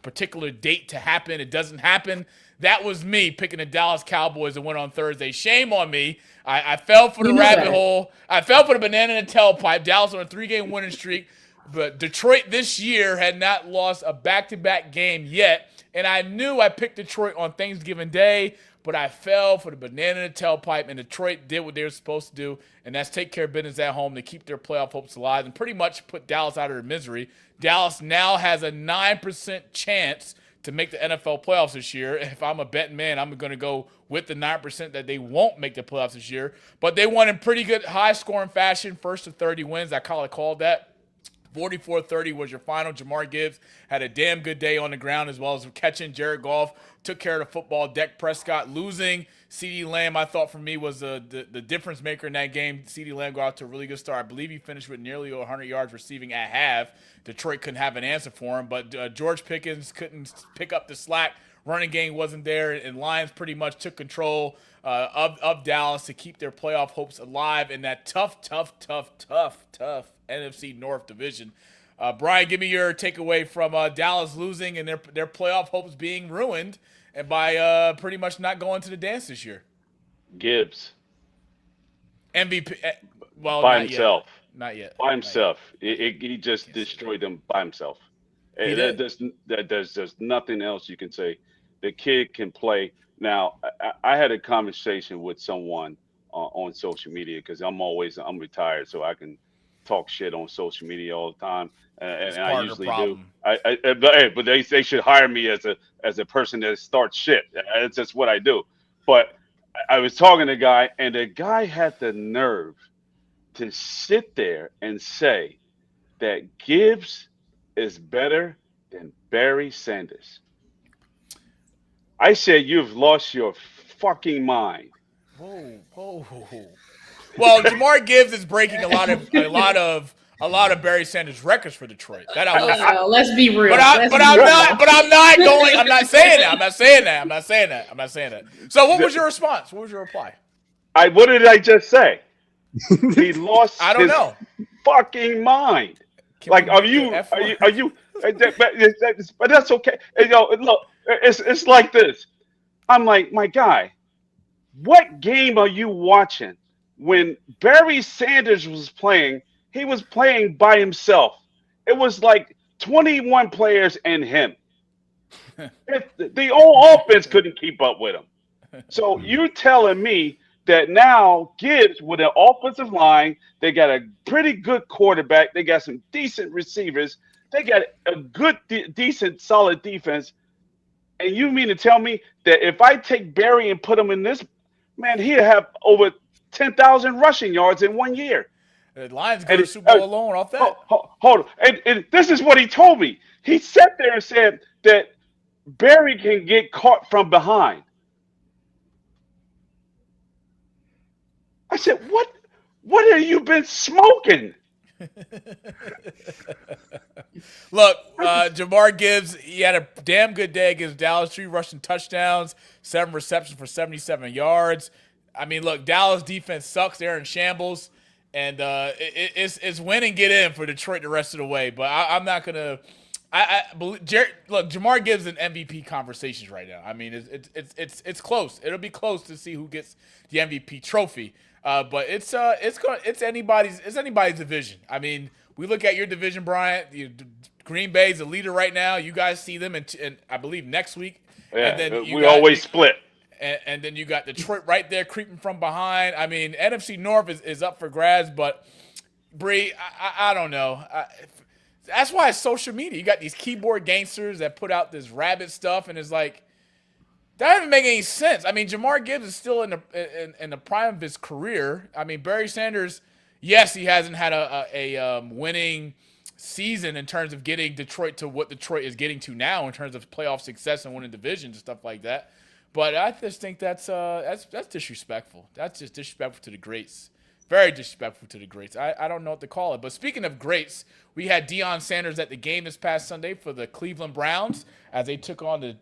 particular date to happen, it doesn't happen. That was me picking the Dallas Cowboys to win on Thursday. Shame on me. I fell for the rabbit hole. I fell for the banana in the tailpipe. Dallas on a 3-game winning streak. But Detroit this year had not lost a back-to-back game yet. And I knew I picked Detroit on Thanksgiving Day, but I fell for the banana in the tailpipe, and Detroit did what they were supposed to do, and that's take care of business at home to keep their playoff hopes alive and pretty much put Dallas out of their misery. Dallas now has a 9% chance to make the NFL playoffs this year. If I'm a betting man, I'm going to go with the 9% that they won't make the playoffs this year. But they won in pretty good high-scoring fashion, first to 30 wins. I called that. 44-30 was your final. Jamar Gibbs had a damn good day on the ground, as well as catching. Jared Goff took care of the football. Dak Prescott losing. CeeDee Lamb, I thought for me, was the difference maker in that game. CeeDee Lamb got out to a really good start. I believe he finished with nearly 100 yards receiving at half. Detroit couldn't have an answer for him, but George Pickens couldn't pick up the slack. Running game wasn't there, and Lions pretty much took control of Dallas to keep their playoff hopes alive in that tough NFC North division. Brian, give me your takeaway from Dallas losing and their playoff hopes being ruined, and by pretty much not going to the dance this year. Gibbs. MVP. Well, by himself. Not yet. By himself. He just destroyed them by himself. There's nothing else you can say. The kid can play. Now, I had a conversation with someone on social media, because I'm retired, so I can talk shit on social media all the time, and I usually do. But they should hire me as a person that starts shit. It's just what I do. But I was talking to a guy, and the guy had the nerve to sit there and say that Gibbs is better than Barry Sanders. I said, you've lost your fucking mind. Whoa. Well, Jamar Gibbs is breaking a lot of Barry Sanders records for Detroit. That I will say. Let's be real. I'm not saying that. So what was your response? What was your reply? What did I just say? He lost I don't know. Fucking mind. But that's okay. Look, it's like this. I'm like, my guy, what game are you watching? When Barry Sanders was playing, he was playing by himself. It was like 21 players and him. The old offense couldn't keep up with him. So you're telling me that now Gibbs with an offensive line, they got a pretty good quarterback, they got some decent receivers, they got a good, decent, solid defense. And you mean to tell me that if I take Barry and put him in this, man, he'll have over 10,000 rushing yards in 1 year. The Lions go to Super Bowl alone off that. Hold on. And this is what he told me. He sat there and said that Barry can get caught from behind. I said, what have you been smoking? Look, Jamar Gibbs, he had a damn good day against Dallas. 3 rushing touchdowns, 7 receptions for 77 yards. I mean, look, Dallas defense sucks. They're in shambles. And it's win and get in for Detroit the rest of the way. But I'm not going to I believe look, Jamar Gibbs in MVP conversations right now. I mean, it's close. It'll be close to see who gets the MVP trophy. But it's anybody's division. I mean, we look at your division, Bryant. Green Bay's the leader right now. You guys see them, and I believe next week. Yeah, and then we always split. And then you got Detroit right there creeping from behind. I mean, NFC North is up for grabs, but Bree, I don't know. That's why it's social media. You got these keyboard gangsters that put out this rabbit stuff, and it's like that doesn't make any sense. I mean, Jamar Gibbs is still in the prime of his career. I mean, Barry Sanders, yes, he hasn't had a winning season in terms of getting Detroit to what Detroit is getting to now in terms of playoff success and winning divisions and stuff like that. But I just think that's disrespectful. That's just disrespectful to the greats. Very disrespectful to the greats. I don't know what to call it. But speaking of greats, we had Dion Sanders at the game this past Sunday for the Cleveland Browns as they took on the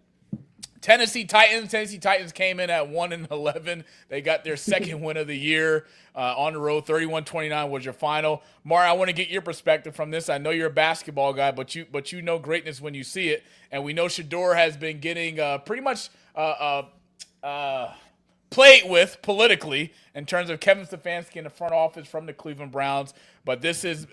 Tennessee Titans. Tennessee Titans came in at 1-11. They got their second win of the year on the road. 31-29 was your final. Mar, I want to get your perspective from this. I know you're a basketball guy, but you know greatness when you see it. And we know Shador has been getting pretty much played with politically in terms of Kevin Stefanski in the front office from the Cleveland Browns. But this is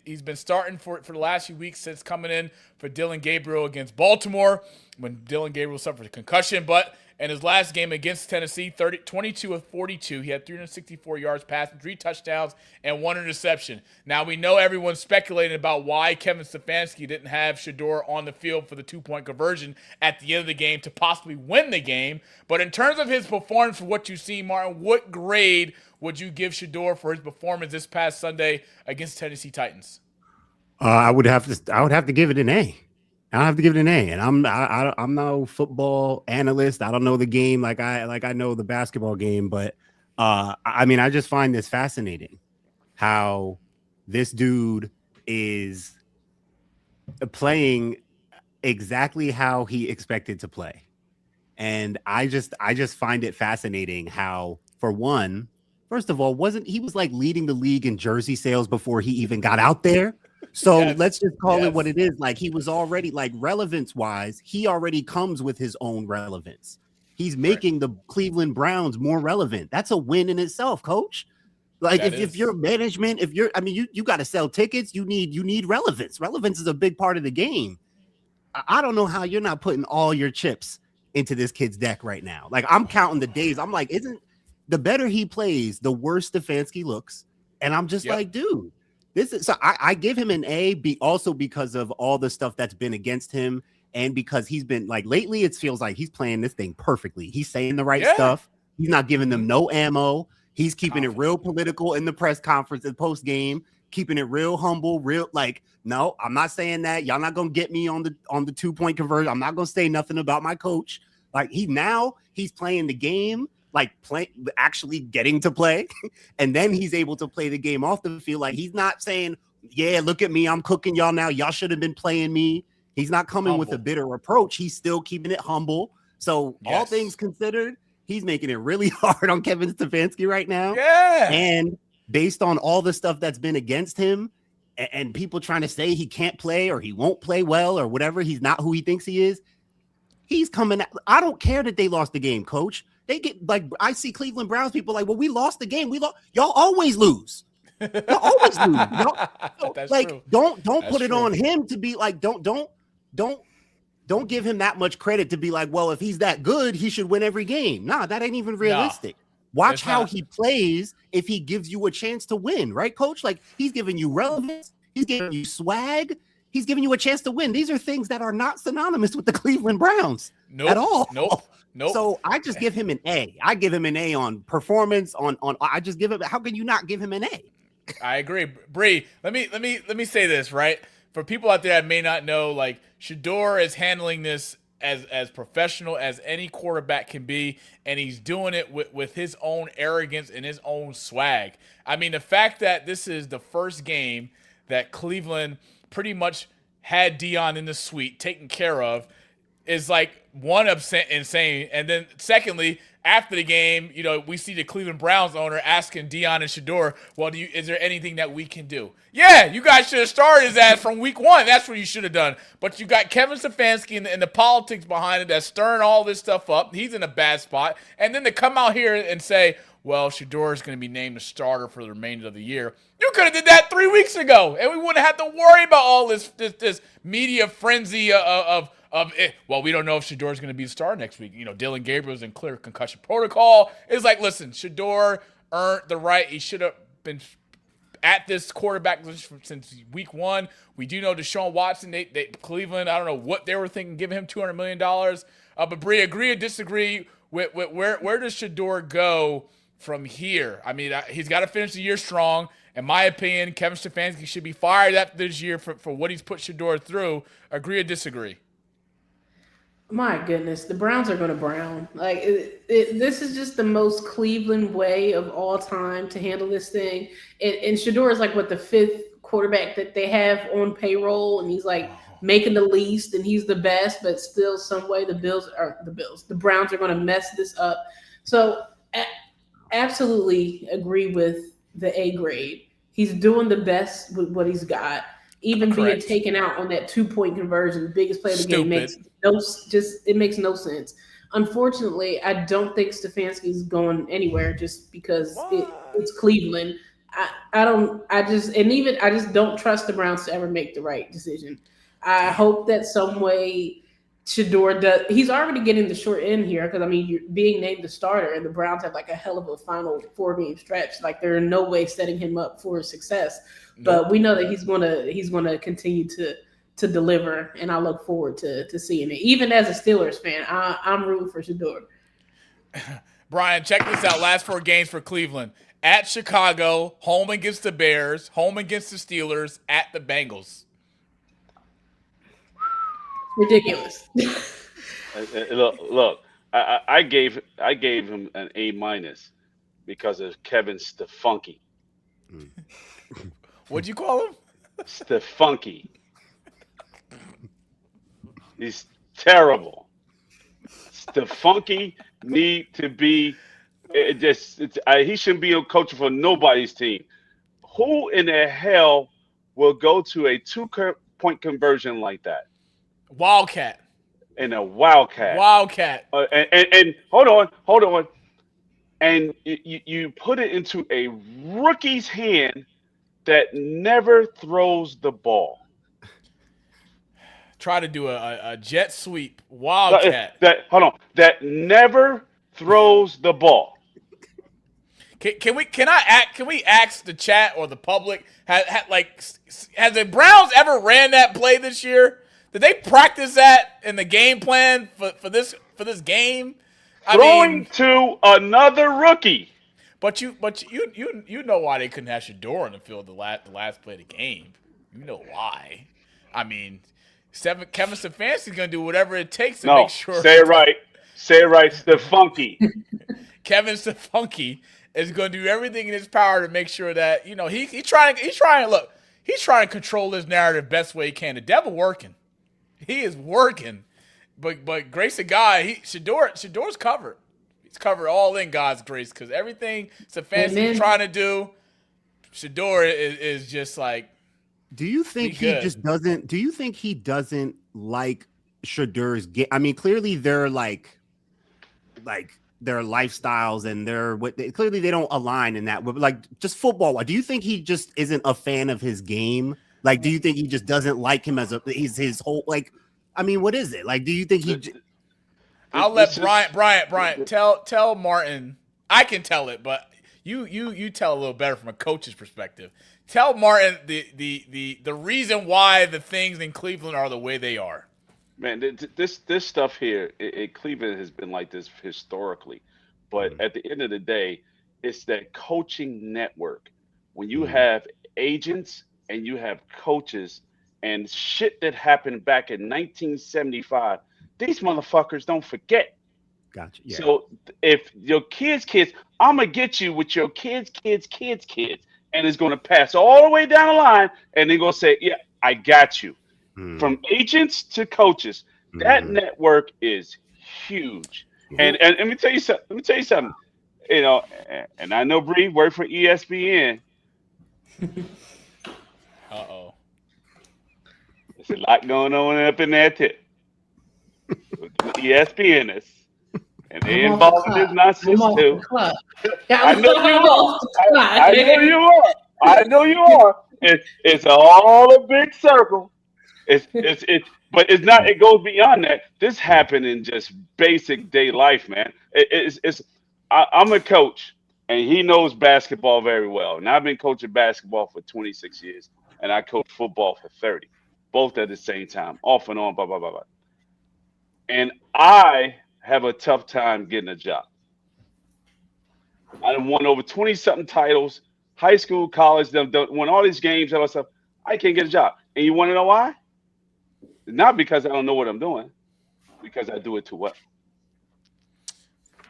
he's been starting for the last few weeks since coming in for Dylan Gabriel against Baltimore when Dylan Gabriel suffered a concussion. But in his last game against Tennessee, 22 of 42, he had 364 yards passing, 3 touchdowns, and 1 interception. Now, we know everyone's speculating about why Kevin Stefanski didn't have Shador on the field for the 2-point conversion at the end of the game to possibly win the game. But in terms of his performance, for what you see, Martin, what grade would you give Shador for his performance this past Sunday against Tennessee Titans? I would have to give it an A. I have to give it an A, and I'm no football analyst. I don't know the game like I know the basketball game, but I mean, I just find this fascinating how this dude is playing exactly how he expected to play, and I just find it fascinating how, for one, first of all, he was like leading the league in jersey sales before he even got out there. So let's just call it what it is. Like, he was already, like, relevance-wise, he already comes with his own relevance. He's making the Cleveland Browns more relevant. That's a win in itself, coach. Like, if you're management, you got to sell tickets. You need relevance. Relevance is a big part of the game. I don't know how you're not putting all your chips into this kid's deck right now. Like, I'm counting the days. I'm like, the better he plays, the worse Stefanski looks. And I'm just like, dude. I give him an A, also because of all the stuff that's been against him, and because he's been, like, lately it feels like he's playing this thing perfectly. He's saying the right stuff. He's not giving them no ammo. He's keeping it real political in the press conference and post game, keeping it real humble, no, I'm not saying that. Y'all not gonna get me on the 2-point conversion. I'm not gonna say nothing about my coach. Like, he's playing the game. Like, actually getting to play, and then he's able to play the game off the field. Like, he's not saying, yeah, look at me, I'm cooking y'all now. Y'all should have been playing me. He's not coming with a bitter approach. He's still keeping it humble. So all things considered, he's making it really hard on Kevin Stefanski right now. Yeah. And based on all the stuff that's been against him and people trying to say he can't play or he won't play well or whatever, he's not who he thinks he is. He's coming out. I don't care that they lost the game, coach. They get, like, I see Cleveland Browns people like, well, we lost the game. Y'all always lose. Y'all always lose. That's like, true. Don't put it on him to be like, don't don't give him that much credit to be like, well, if he's that good, he should win every game. Nah, that ain't even realistic. Watch how he plays if he gives you a chance to win, right, coach? Like, he's giving you relevance. He's giving you swag. He's giving you a chance to win. These are things that are not synonymous with the Cleveland Browns at all. Nope. So I just give him an A. I give him an A on performance. I just give him. How can you not give him an A? I agree, Bree. Let me say this, right? For people out there that may not know, like, Shador is handling this as professional as any quarterback can be, and he's doing it with his own arrogance and his own swag. I mean, the fact that this is the first game that Cleveland pretty much had Dion in the suite taken care of is like one insane. And then secondly, after the game, you know, we see the Cleveland Browns owner asking Dion and Shador, well, is there anything that we can do? Yeah, you guys should have started his ass from week one. That's what you should have done. But you got Kevin Stefanski and the politics behind it that's stirring all this stuff up. He's in a bad spot. And then to come out here and say, well, Shador is going to be named a starter for the remainder of the year. You could have did that 3 weeks ago, and we wouldn't have to worry about all this media frenzy of it. Well, we don't know if Shador is going to be the star next week. You know, Dylan Gabriel's in clear concussion protocol. It's like, listen, Shador earned the right. He should have been at this quarterback position since week one. We do know Deshaun Watson, they Cleveland, I don't know what they were thinking, giving him $200 million. But Bree, agree or disagree with where does Shador go from here? I mean, he's got to finish the year strong. In my opinion, Kevin Stefanski should be fired after this year for what he's put Shador through. Agree or disagree? My goodness, the Browns are going to Brown. Like, this is just the most Cleveland way of all time to handle this thing. And Shador is like, what, the fifth quarterback that they have on payroll, and he's like making the least, and he's the best, but still some way the Browns are going to mess this up. So absolutely agree with the A grade. He's doing the best with what he's got. Even being taken out on that 2-point conversion, the biggest play of the game, makes no sense. Unfortunately, I don't think Stefanski's going anywhere just because it's Cleveland. I just don't trust the Browns to ever make the right decision. I hope that some way Shador does. He's already getting the short end here because, I mean, you're being named the starter, and the Browns have like a hell of a final 4-game stretch. Like, they're in no way setting him up for success. But we know that he's gonna continue to deliver, and I look forward to seeing it. Even as a Steelers fan, I'm rooting for Shador. Brian, check this out. Last 4 games for Cleveland: at Chicago, home against the Bears, home against the Steelers, at the Bengals. Ridiculous. Look. I gave him an A- because of Kevin Stefanski. What'd you call him? Stefanski. He's terrible. Stefanski need to be. He shouldn't be a coach for nobody's team. Who in the hell will go to a 2-point conversion like that? Wildcat. And a Wildcat. And hold on. And you put it into a rookie's hand that never throws the ball. Try to do a jet sweep. Wildcat. That never throws the ball. Can we ask the chat or the public, has the Browns ever ran that play this year? Did they practice that in the game plan for this game? Throwing to another rookie. But you know why they couldn't have Shador on the field the last play of the game. You know why. I mean, Kevin Stefanski's going to do whatever it takes to make sure. Say it right. Stefanski. Kevin Stefanski is going to do everything in his power to make sure that, you know, he's trying to control his narrative best way he can. The devil working. He is working. But grace of God, Shador's covered. He's covered all in God's grace, because everything Stefanski's trying to do, Shador is just like. Do you think he just doesn't? Do you think he doesn't like Shador's game? I mean, clearly they're like their lifestyles and clearly they don't align in that. But like, just football. Do you think he just isn't a fan of his game? Like, do you think he just doesn't like him as his whole, like, I mean, what is it? Like, do you think he? I'll let Bryant tell Martin. I can tell it, but you tell a little better from a coach's perspective. Tell Martin the reason why the things in Cleveland are the way they are. Man, this stuff here, Cleveland has been like this historically, but at the end of the day, it's that coaching network. When you have agents and you have coaches and shit that happened back in 1975, these motherfuckers don't forget. Gotcha. Yeah. So if your kids, I'm gonna get you with your kids, and it's gonna pass all the way down the line, and they're gonna say, "Yeah, I got you." From agents to coaches, that network is huge. And let me tell you something. You know, and I know Bree worked for ESPN. There's a lot going on up in there too. ESPN is. And they involved in this nonsense too. I know you are. It's all a big circle. But it's not. It goes beyond that. This happened in just basic day life, man. I'm a coach, and he knows basketball very well. And I've been coaching basketball for 26 years, and I coach football for 30, both at the same time, off and on, blah blah blah blah. And I have a tough time getting a job. I won over 20-something titles, high school, college, won all these games, all that stuff. I can't get a job. And you want to know why? Not because I don't know what I'm doing, because I do it too well.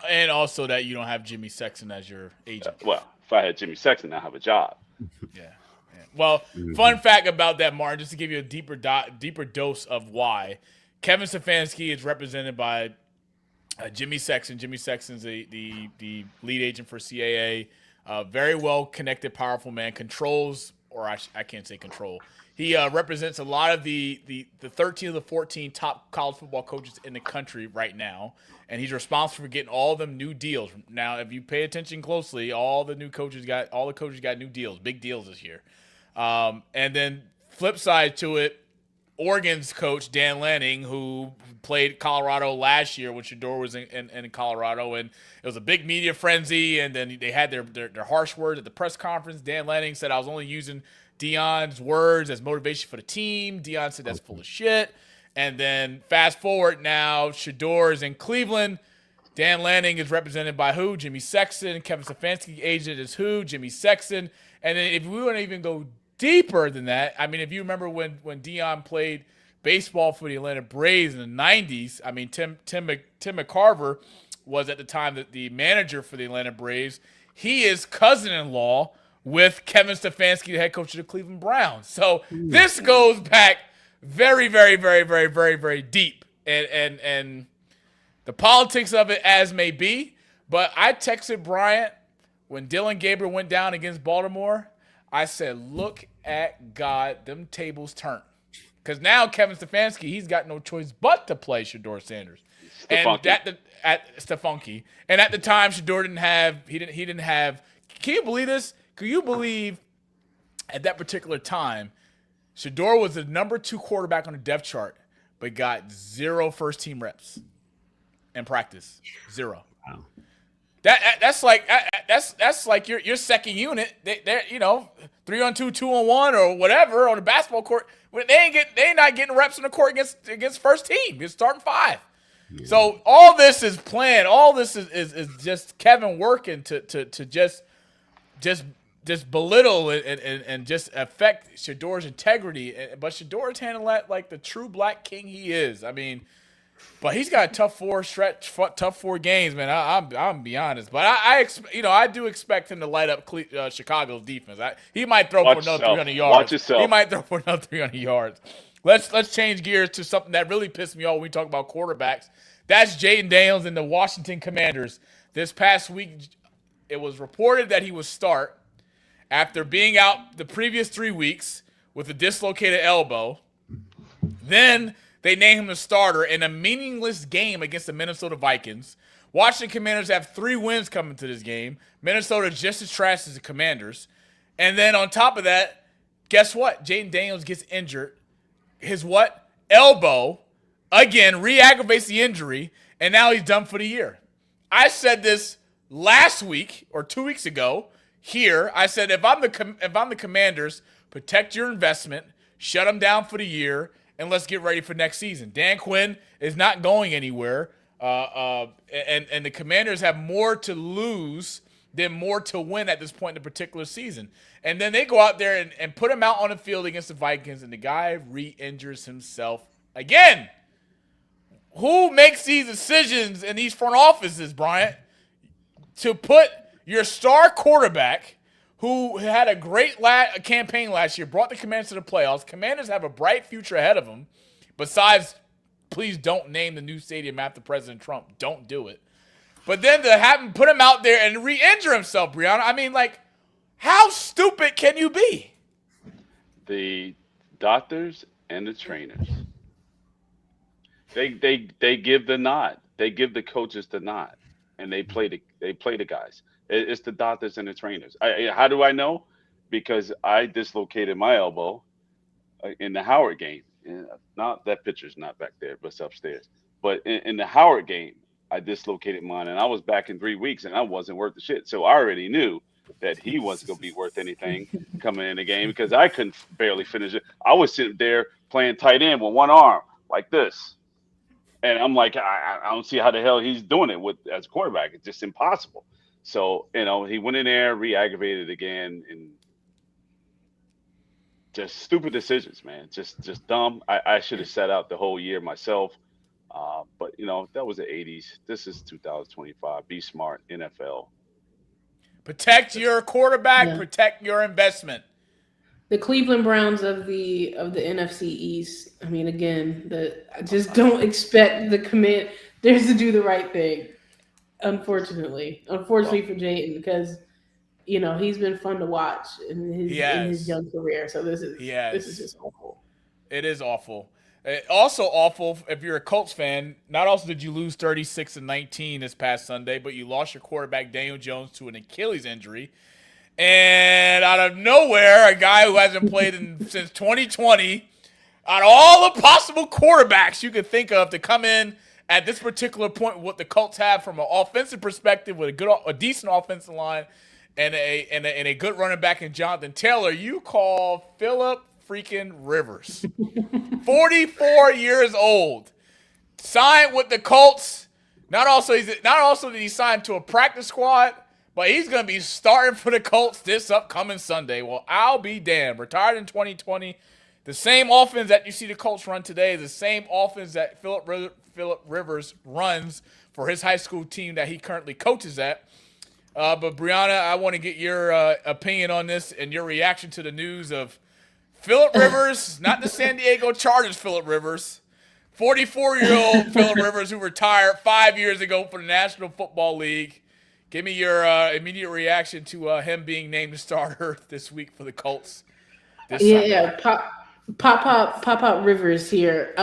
And also that you don't have Jimmy Sexton as your agent. Well, if I had Jimmy Sexton, I'd have a job. Yeah. Well, fun fact about that, Martin, just to give you a deeper dose of why. Kevin Stefanski is represented by Jimmy Sexton. Jimmy Sexton's the lead agent for CAA. Very well connected, powerful man. Controls, or I can't say control. He represents a lot of the 13 of the 14 top college football coaches in the country right now, and he's responsible for getting all of them new deals. Now, if you pay attention closely, all the coaches got new deals, big deals this year. And then flip side to it, Oregon's coach Dan Lanning, who played Colorado last year when Shador was in Colorado, and it was a big media frenzy. And then they had their harsh words at the press conference. Dan Lanning said, "I was only using Dion's words as motivation for the team." Dion said that's full of shit. And then fast forward now, Shador is in Cleveland. Dan Lanning is represented by who? Jimmy Sexton. Kevin Stefanski agent is who? Jimmy Sexton. And then if we want to even go deeper than that, I mean, if you remember when Dion played baseball for the Atlanta Braves in the 90s, I mean, Tim McCarver was at the time the manager for the Atlanta Braves. He is cousin-in-law with Kevin Stefanski, the head coach of the Cleveland Browns. So this goes back very, very, very, very, very, very deep. And the politics of it as may be, but I texted Bryant when Dylan Gabriel went down against Baltimore. I said, look at God, them tables turn. Because now Kevin Stefanski, he's got no choice but to play Shador Sanders. Stefanski. And Stefanski. And at the time, Shador didn't have. Can you believe this? Can you believe at that particular time, Shador was the number 2 quarterback on the depth chart, but got 0 first-team reps in practice. 0. Wow. That's like your second unit. They're 3-on-2, 2-on-1, or whatever on the basketball court. They ain't not getting reps on the court against first team. It's starting 5. Yeah. So all this is planned. All this is just Kevin working to just belittle and just affect Shador's integrity. But Shador's handling that like the true black king he is. I mean, but he's got a tough 4 games, man. I'm be honest, but I do expect him to light up Chicago's defense. He might throw for another 300 yards. Watch yourself. He might throw for another 300 yards. Let's change gears to something that really pissed me off when we talk about quarterbacks. That's Jaden Daniels and the Washington Commanders. This past week, it was reported that he would start after being out the previous 3 weeks with a dislocated elbow. Then they named him the starter in a meaningless game against the Minnesota Vikings. Washington Commanders have 3 wins coming to this game. Minnesota just as trash as the Commanders. And then on top of that, guess what? Jaden Daniels gets injured. His what? Elbow again, re-aggravates the injury, and now he's done for the year. I said this last week or 2 weeks ago here. I said if I'm the Commanders, protect your investment, shut them down for the year, and let's get ready for next season. Dan Quinn is not going anywhere, and the Commanders have more to lose than more to win at this point in the particular season. And then they go out there and put him out on the field against the Vikings, and the guy re-injures himself again. Who makes these decisions in these front offices, Bryant, to put your star quarterback, who had a great campaign last year, brought the Commanders to the playoffs? Commanders have a bright future ahead of them. Besides, please don't name the new stadium after President Trump. Don't do it. But then to have him put him out there and re-injure himself, Brianna, I mean, like, how stupid can you be? The doctors and the trainers, they give the nod. They give the coaches the nod, and they play the guys. It's the doctors and the trainers. How do I know? Because I dislocated my elbow in the Howard game. Not that picture's not back there, but it's upstairs. But in the Howard game, I dislocated mine, and I was back in 3 weeks, and I wasn't worth the shit. So I already knew that he wasn't going to be worth anything coming in the game because I couldn't barely finish it. I was sitting there playing tight end with one arm like this. And I'm like, I don't see how the hell he's doing it as a quarterback. It's just impossible. So, he went in there, re-aggravated again, and just stupid decisions, man. Just dumb. I should have sat out the whole year myself. But, that was the 80s. This is 2025. Be smart, NFL. Protect your quarterback. Protect your investment. The Cleveland Browns of the NFC East. I mean, again, I just don't expect the Commanders to do the right thing. Unfortunately for Jayden, because he's been fun to watch in his young career. So this is just awful. It is awful. Also awful if you're a Colts fan. Not also did you lose 36-19 this past Sunday, but you lost your quarterback Daniel Jones to an Achilles injury. And out of nowhere, a guy who hasn't played since 2020, out of all the possible quarterbacks you could think of to come in at this particular point, what the Colts have from an offensive perspective, with a decent offensive line and a good running back in Jonathan Taylor, you call Philip freaking Rivers, 44 years old, signed with the Colts. Not also did he sign to a practice squad, but he's going to be starting for the Colts this upcoming Sunday. Well, I'll be damned. Retired in 2020. The same offense that you see the Colts run today is the same offense that Philip Rivers runs for his high school team that he currently coaches at. But, Brianna, I want to get your opinion on this and your reaction to the news of Philip Rivers, not the San Diego Chargers Philip Rivers, 44-year-old Philip Rivers who retired 5 years ago for the National Football League. Give me your immediate reaction to him being named the starter this week for the Colts. Pop Rivers here.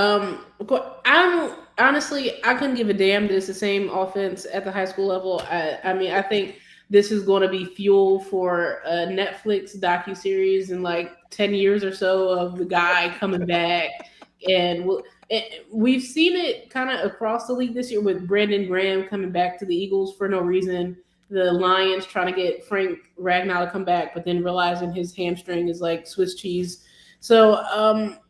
Honestly, I couldn't give a damn that it's the same offense at the high school level. I think this is going to be fuel for a Netflix docuseries in like 10 years or so of the guy coming back. And we've seen it kind of across the league this year with Brandon Graham coming back to the Eagles for no reason. The Lions trying to get Frank Ragnow to come back, but then realizing his hamstring is like Swiss cheese. So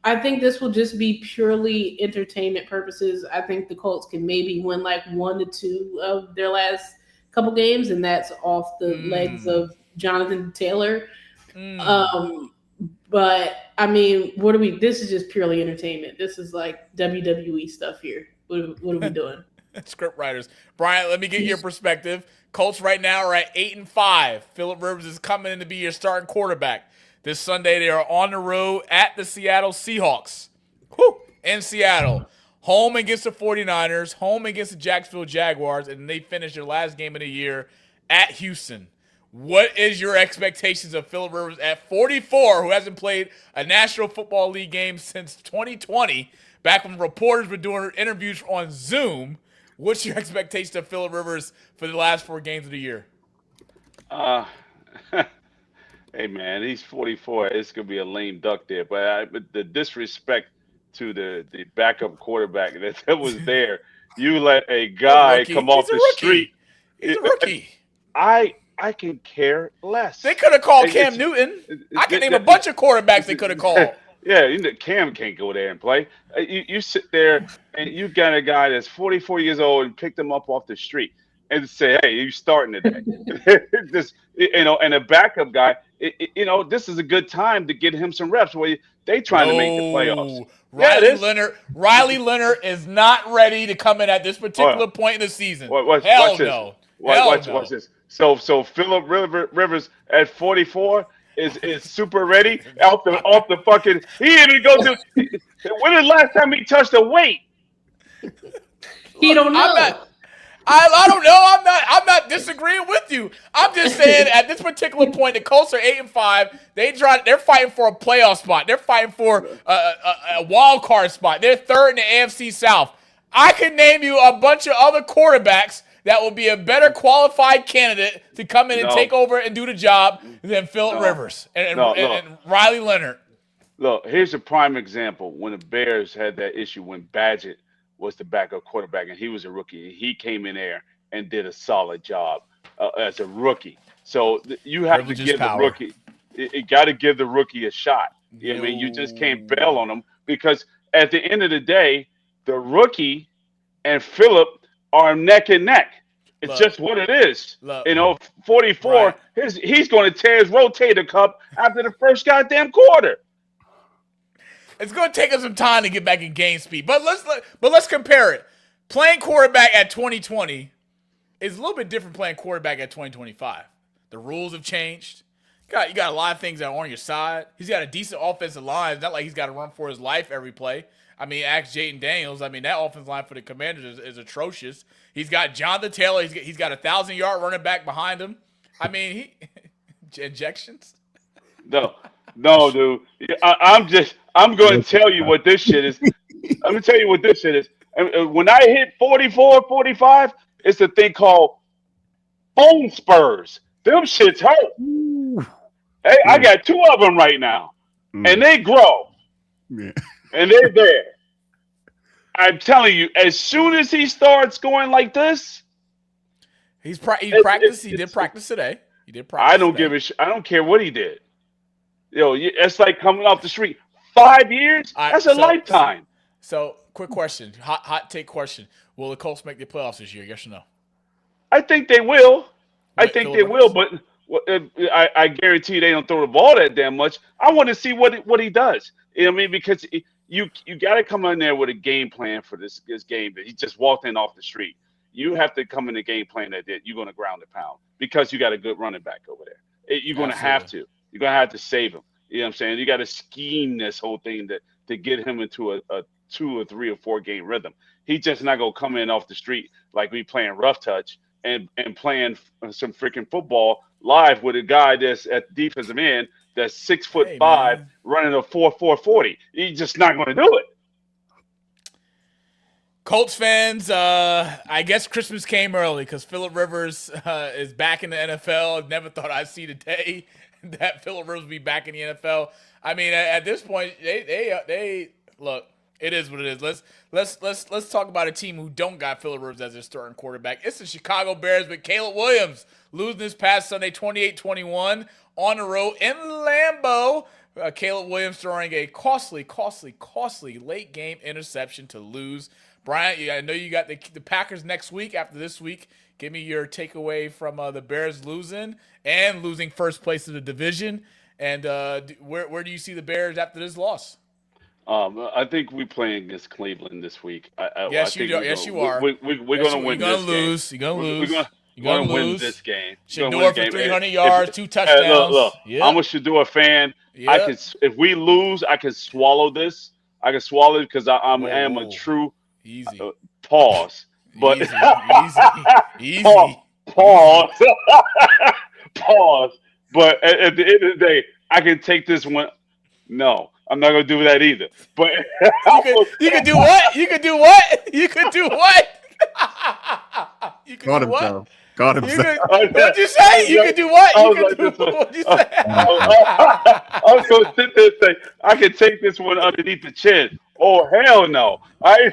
I think this will just be purely entertainment purposes. I think the Colts can maybe win like 1 to 2 of their last couple games, and that's off the legs of Jonathan Taylor. But I mean, this is just purely entertainment. This is like WWE stuff here. What are we doing? Script writers. Brian, let me get your perspective. Colts right now are at 8-5. Philip Rivers is coming in to be your starting quarterback. This Sunday, they are on the road at the Seattle Seahawks. In Seattle. Home against the 49ers, home against the Jacksonville Jaguars, and they finish their last game of the year at Houston. What is your expectations of Philip Rivers at 44, who hasn't played a National Football League game since 2020, back when reporters were doing interviews on Zoom? What's your expectation of Philip Rivers for the last 4 games of the year? Hey, man, he's 44. It's going to be a lame duck there. But the disrespect to the backup quarterback that was there. You let a guy come off the street. He's a rookie. I can care less. They could have called Cam Newton. I can name a bunch of quarterbacks they could have called. Yeah, Cam can't go there and play. You sit there and you got a guy that's 44 years old and picked him up off the street and say, "Hey, you starting today?" This, and a backup guy. This is a good time to get him some reps. Where they trying to make the playoffs. Riley Leonard is not ready to come in at this particular point in the season. Watch no. Watch this. So Phillip Rivers at 44 is super ready off the fucking. He didn't go to. When the last time he touched a weight? He don't know. I don't know. I'm not disagreeing with you. I'm just saying at this particular point, the Colts are 8-5. They're fighting for a playoff spot. They're fighting for a wild card spot. They're third in the AFC South. I can name you a bunch of other quarterbacks that will be a better qualified candidate to come in and take over and do the job than Phillip Rivers and Riley Leonard. Look, here's a prime example when the Bears had that issue when Badgett was the backup quarterback, and he was a rookie. He came in there and did a solid job as a rookie. So you have to give the rookie. You got to give the rookie a shot. I mean, you just can't bail on him because at the end of the day, the rookie and Phillip are neck and neck. It's just what it is. 44. Right. He's going to tear his rotator cuff after the first goddamn quarter. It's going to take us some time to get back in game speed, but let's compare it. Playing quarterback at 2020 is a little bit different playing quarterback at 2025. The rules have changed. You got a lot of things that are on your side. He's got a decent offensive line. It's not like he's got to run for his life every play. I mean, ask Jaden Daniels. I mean, that offensive line for the Commanders is atrocious. He's got Jonathan Taylor. He's got a 1,000-yard running back behind him. I mean, injections. No, dude. I'm going to tell you what this shit is. I'm going to tell you what this shit is. When I hit 44, 45, it's a thing called bone spurs. Them shits hurt. Hey, I got 2 of them right now, and they grow, and they're there. I'm telling you, as soon as he starts going like this, he practiced. He did practice today. I don't give a shit. I don't care what he did. It's like coming off the street. 5 years? That's a lifetime. So, quick question, hot take question: will the Colts make the playoffs this year? Yes or no? I think they will. I think they will, but I guarantee they don't throw the ball that damn much. I want to see what he does. You know what I mean? Because you got to come in there with a game plan for this game that he just walked in off the street. You have to come in the game plan that you're going to ground and pound because you got a good running back over there. You're going to have to. You're going to have to save him. You know what I'm saying? You got to scheme this whole thing to get him into a 2 or 3 or 4 game rhythm. He's just not going to come in off the street like we playing rough touch and playing some freaking football live with a guy that's at defensive end that's 6'5", running a 4.40. He's just not going to do it. Colts fans, I guess Christmas came early because Phillip Rivers is back in the NFL. Never thought I'd see the day that Phillip Rivers would be back in the NFL. I mean, at this point, they look. It is what it is. Let's talk about a team who don't got Phillip Rivers as their starting quarterback. It's the Chicago Bears with Caleb Williams losing this past Sunday 28-21 on the road in Lambeau. Caleb Williams throwing a costly late game interception to lose. Brian, I know you got the Packers next week after this week. Give me your takeaway from the Bears losing first place of the division. And where do you see the Bears after this loss? I think we playing against Cleveland this week. Yes, you are. We're going to win this game. You're going to lose. We're going to win this game. Shador for 300 yards, 2 touchdowns. Look, I'm a Shador fan. Yep. If we lose, I can swallow this. I can swallow it because I am a true pause. But easy. Pause. Pause. But at the end of the day, I can take this one. No, I'm not going to do that either. But you can do what? You can do what? You can do what? You can do what? Got himself. What'd you say? You can do what? You can do what'd you say? I was going to sit there and say, I can take this one underneath the chin. Oh, hell no. I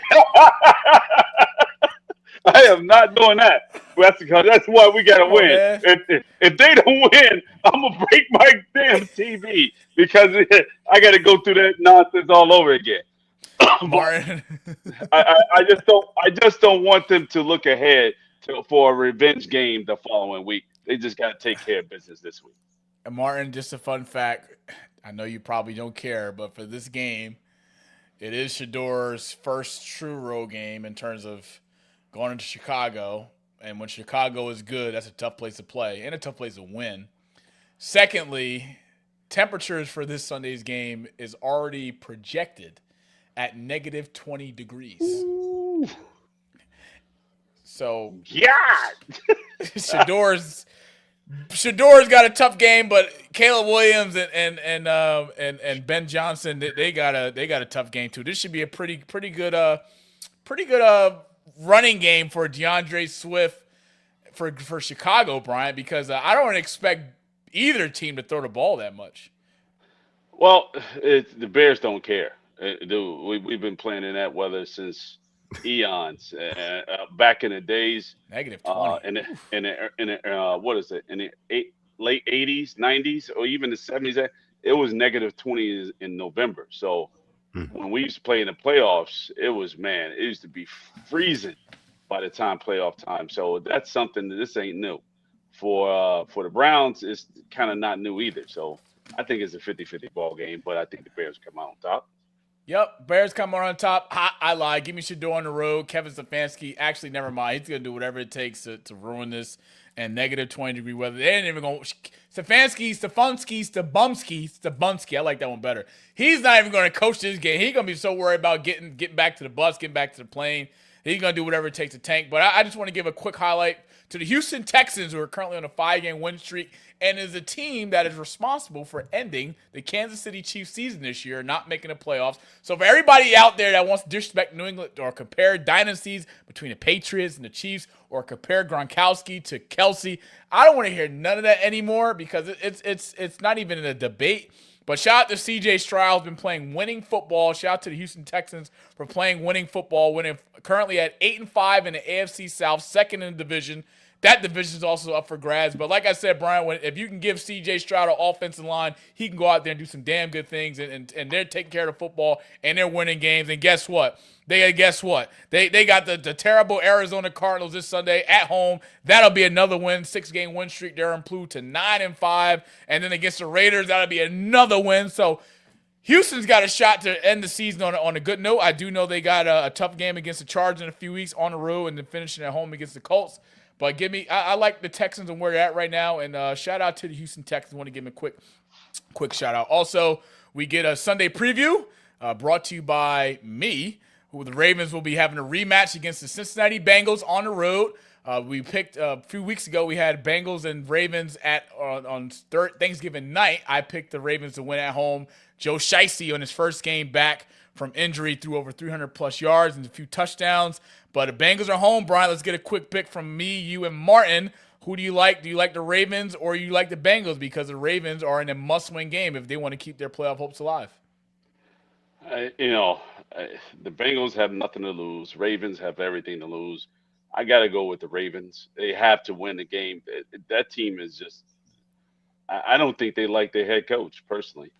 am not doing that. That's why we got to win. Man. If they don't win, I'm going to break my damn TV because I got to go through that nonsense all over again. Martin. I just don't want them to look ahead for a revenge game the following week. They just got to take care of business this week. And Martin, just a fun fact. I know you probably don't care, but for this game, it is Shador's first true road game in terms of going into Chicago. And when Chicago is good, that's a tough place to play and a tough place to win. Secondly, temperatures for this Sunday's game is already projected at negative 20 degrees. Ooh. So, yeah. Shador's got a tough game, but Caleb Williams and Ben Johnson they got a tough game too. This should be a pretty good running game for DeAndre Swift for Chicago, Bryant, because I don't expect either team to throw the ball that much. Well, the Bears don't care. We've been playing in that weather since eons. Back in the days, negative 20. What is it? In the late 80s, 90s, or even the 70s, it was negative 20 in November. So when we used to play in the playoffs, it used to be freezing by the time playoff time. So that's something that this ain't new. For the Browns, it's kind of not new either. So I think it's a 50-50 ball game, but I think the Bears come out on top. Yep, Bears come on top. I lied. Give me Shado on the road. Kevin Stefanski, actually, never mind. He's going to do whatever it takes to ruin this. And negative 20-degree weather. They ain't even going to – Stefanski. I like that one better. He's not even going to coach this game. He's going to be so worried about getting back to the bus, getting back to the plane. He's going to do whatever it takes to tank. But I just want to give a quick highlight to the Houston Texans, who are currently on a 5-game win streak, and is a team that is responsible for ending the Kansas City Chiefs season this year, not making the playoffs. So for everybody out there that wants to disrespect New England or compare dynasties between the Patriots and the Chiefs or compare Gronkowski to Kelsey, I don't want to hear none of that anymore because it's not even in a debate. But shout out to CJ Stroud, been playing winning football. Shout out to the Houston Texans for playing winning football, winning currently at 8-5 in the AFC South, second in the division. That division is also up for grabs. But like I said, Brian, if you can give CJ Stroud an offensive line, he can go out there and do some damn good things. And they're taking care of the football, and they're winning games. And guess what? They got the terrible Arizona Cardinals this Sunday at home. That'll be another win, 6-game win streak. They're improved to 9-5. And then against the Raiders, that'll be another win. So Houston's got a shot to end the season on a good note. I do know they got a tough game against the Chargers in a few weeks on the road and then finishing at home against the Colts. But I like the Texans and where they're at right now. And shout out to the Houston Texans. I want to give them a quick shout out. Also, we get a Sunday preview brought to you by me, who the Ravens will be having a rematch against the Cincinnati Bengals on the road. We picked a few weeks ago, we had Bengals and Ravens on Thanksgiving night. I picked the Ravens to win at home. Joe Shiesty on his first game back from injury threw over 300-plus yards and a few touchdowns. But the Bengals are home, Brian. Let's get a quick pick from me, you, and Martin. Who do you like? Do you like the Ravens or you like the Bengals? Because the Ravens are in a must-win game if they want to keep their playoff hopes alive. The Bengals have nothing to lose. Ravens have everything to lose. I got to go with the Ravens. They have to win the game. That team is just – I don't think they like their head coach, personally.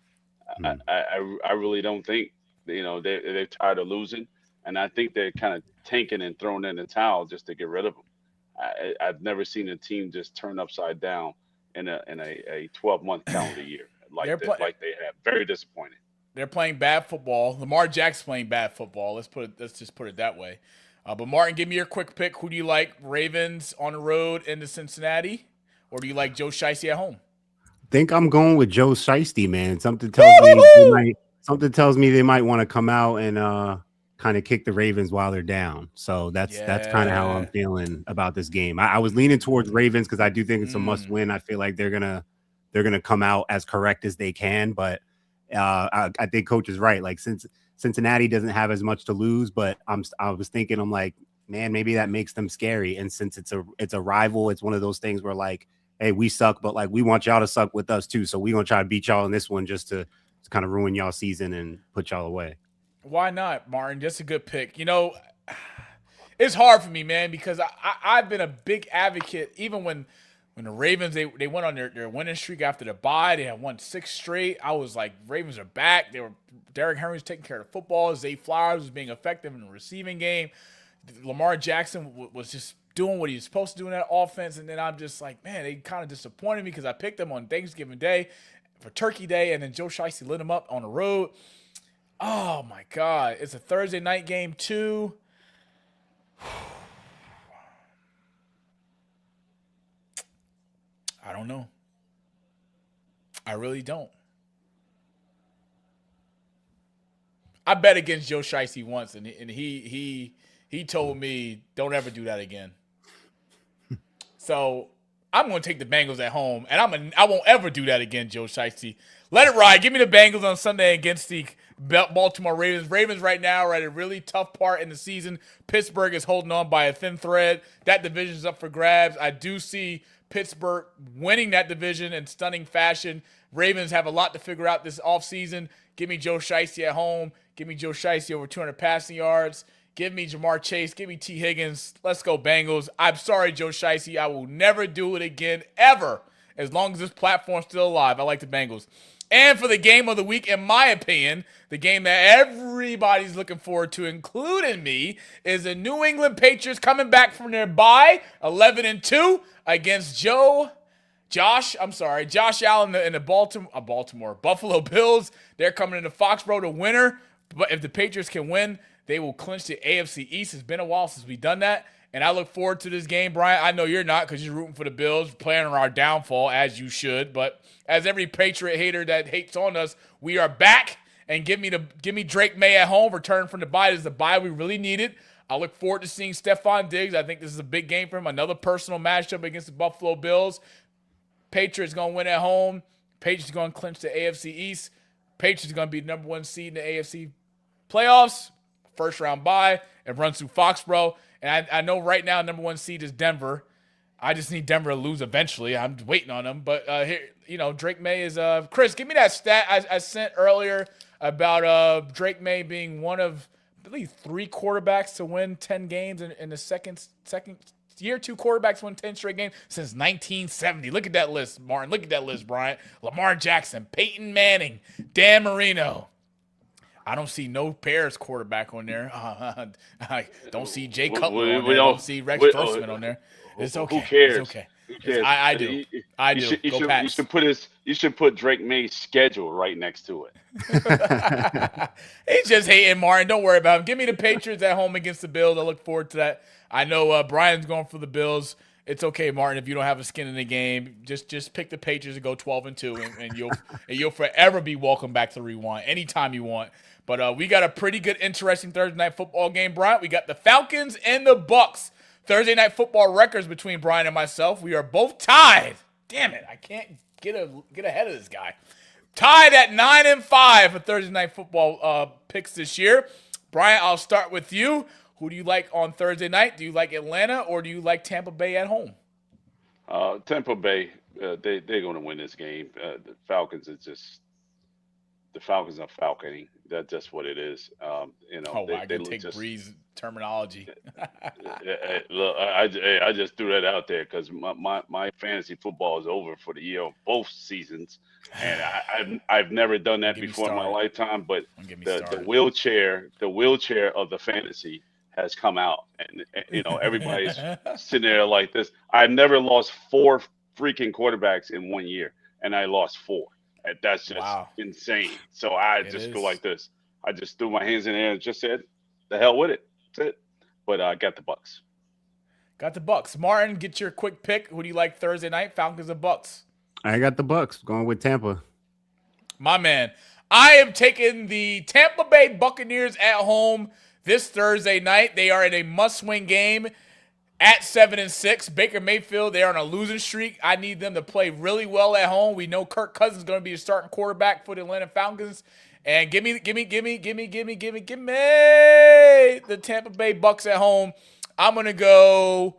I really don't think. They're tired of losing, and I think they're kind of tanking and throwing in the towel just to get rid of them. I've never seen a team just turn upside down in a 12-month calendar year like they have. Very disappointing. They're playing bad football. Lamar Jackson's playing bad football. Let's just put it that way. But Martin, give me your quick pick. Who do you like? Ravens on the road into Cincinnati, or do you like Joe Shiesty at home? I think I'm going with Joe Shiesty, man. Something tells me they might want to come out and kind of kick the Ravens while they're down. So that's kind of how I'm feeling about this game. I was leaning towards Ravens because I do think it's a must win. I feel like they're gonna come out as correct as they can, but I think Coach is right. Like, since Cincinnati doesn't have as much to lose, but I was thinking, I'm like, man, maybe that makes them scary. And since it's a rival, it's one of those things where, like, hey, we suck, but like we want y'all to suck with us too. So we're gonna try to beat y'all in this one just to kind of ruin y'all season and put y'all away. Why not, Martin? That's a good pick. You know, it's hard for me, man, because I've been a big advocate. Even when the Ravens they went on their winning streak after the bye, they had won 6 straight. I was like, Ravens are back. Derrick Henry was taking care of the football. Zay Flowers was being effective in the receiving game. Lamar Jackson was just doing what he was supposed to do in that offense. And then I'm just like, man, they kind of disappointed me because I picked them on Thanksgiving Day for Turkey Day, and then Joe Shiesty lit them up on the road. Oh, my God. It's a Thursday night game, too. I don't know. I really don't. I bet against Joe Shiesty once, and he told me, don't ever do that again. So I'm going to take the Bengals at home, and I won't ever do that again, Joe Shiesty. Let it ride. Give me the Bengals on Sunday against the Baltimore Ravens. Ravens right now are at a really tough part in the season. Pittsburgh is holding on by a thin thread. That division is up for grabs. I do see Pittsburgh winning that division in stunning fashion. Ravens have a lot to figure out this offseason. Give me Joe Shiesty at home. Give me Joe Shiesty over 200 passing yards. Give me Jamar Chase. Give me T. Higgins. Let's go Bengals. I'm sorry, Joe Shiesty. I will never do it again, ever, as long as this platform's still alive. I like the Bengals. And for the game of the week, in my opinion, the game that everybody's looking forward to, including me, is the New England Patriots coming back from their bye, 11-2, against Josh Allen and the Buffalo Bills. They're coming into Foxborough to winner. But if the Patriots can win, they will clinch the AFC East. It's been a while since we've done that. And I look forward to this game, Brian. I know you're not because you're rooting for the Bills, playing on our downfall, as you should. But as every Patriot hater that hates on us, we are back. And give me Drake May at home, return from the bye. This is the bye we really needed. I look forward to seeing Stephon Diggs. I think this is a big game for him. Another personal matchup against the Buffalo Bills. Patriots going to win at home. Patriots going to clinch the AFC East. Patriots going to be the number 1 seed in the AFC playoffs. First round bye. It runs through Foxborough. And I know right now number 1 seed is Denver. I just need Denver to lose eventually. I'm waiting on them. But here, Drake May is Chris, give me that stat I sent earlier about Drake May being one of, I believe, 3 quarterbacks to win 10 games in the second year. 2 quarterbacks won 10 straight games since 1970. Look at that list, Martin. Look at that list, Bryant. Lamar Jackson, Peyton Manning, Dan Marino. I don't see no Bears quarterback on there. I don't see Jay Cutler on there. I don't see Rex Grossman on there. It's okay. Who cares? It's okay. Who cares? I do. I do. Go Pats. You should put Drake May's schedule right next to it. He's just hating, Martin. Don't worry about him. Give me the Patriots at home against the Bills. I look forward to that. I know Brian's going for the Bills. It's okay, Martin, if you don't have a skin in the game. Just pick the Patriots and go 12-2, and you'll forever be welcome back to Rewind anytime you want. But we got a pretty good, interesting Thursday night football game, Brian. We got the Falcons and the Bucs. Thursday night football records between Brian and myself. We are both tied. Damn it, I can't get ahead of this guy. Tied at 9-5 for Thursday night football picks this year. Brian, I'll start with you. Who do you like on Thursday night? Do you like Atlanta or do you like Tampa Bay at home? Tampa Bay, they're going to win this game. The Falcons are falconing. That's just what it is. I can take Breeze terminology. Look, I just threw that out there because my fantasy football is over for the year of both seasons, and I've never done that before in my lifetime. But the wheelchair of the fantasy has come out, and everybody's sitting there like this. I've never lost 4 freaking quarterbacks in 1 year, and I lost 4. That's just insane. So I just go like this. I just threw my hands in the air and just said, "The hell with it." That's it. But I got the Bucs. Got the Bucs. Martin, get your quick pick. Who do you like Thursday night? Falcons or Bucs? I got the Bucs. Going with Tampa. My man. I am taking the Tampa Bay Buccaneers at home this Thursday night. They are in a must-win game at 7-6. Baker Mayfield, they're on a losing streak. I need them to play really well at home. We know Kirk Cousins is going to be the starting quarterback for the Atlanta Falcons. And give me the Tampa Bay Bucs at home. I'm going to go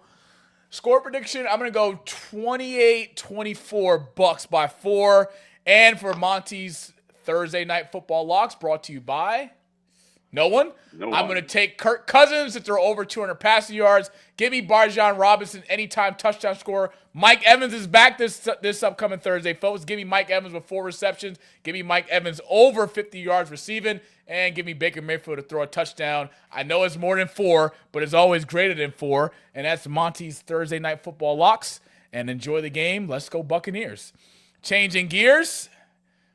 score prediction. I'm going to go 28-24 Bucs by 4. And for Monty's Thursday night football locks, brought to you by No one? No I'm one. going to take Kirk Cousins to throw over 200 passing yards. Give me Bijan Robinson anytime touchdown scorer. Mike Evans is back this upcoming Thursday, folks. Give me Mike Evans with 4 receptions. Give me Mike Evans over 50 yards receiving. And give me Baker Mayfield to throw a touchdown. I know it's more than 4, but it's always greater than 4. And that's Monty's Thursday Night Football locks. And enjoy the game. Let's go Buccaneers. Changing gears.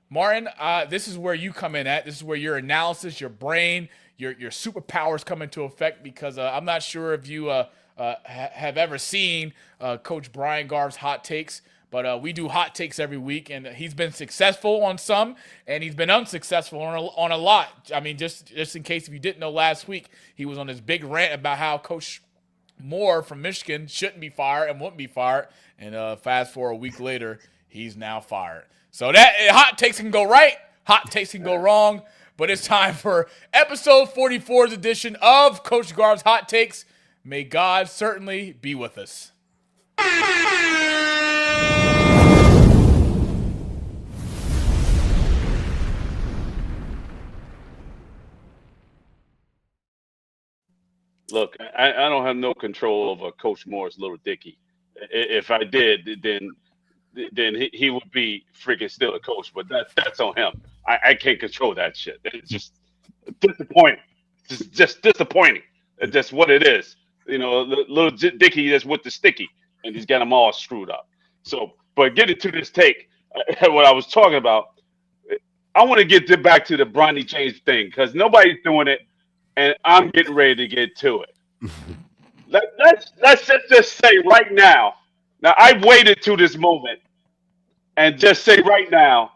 Martin, this is where you come in at. This is where your analysis, your brain, your superpowers come into effect, because I'm not sure if you have ever seen Coach Brian Garv's hot takes, but we do hot takes every week, and he's been successful on some, and he's been unsuccessful on a lot. I mean, just in case if you didn't know, last week he was on this big rant about how Coach Moore from Michigan shouldn't be fired and wouldn't be fired, and fast forward a week later, he's now fired. So that hot takes can go right, hot takes can go wrong, but it's time for episode 44's edition of Coach Garv's Hot Takes. May God certainly be with us. Look, I don't have no control over Coach Moore's little dickie. If I did, then he would be freaking still a coach. But that's on him. I can't control that shit. It's just disappointing. Just disappointing. That's what it is. You know, little dickie is with the sticky, and he's got them all screwed up. So, but getting to this take, what I was talking about, I want to get back to the Bronny James thing, because nobody's doing it. And I'm getting ready to get to it. Let's just say right now. Now, I've waited to this moment, and just say right now,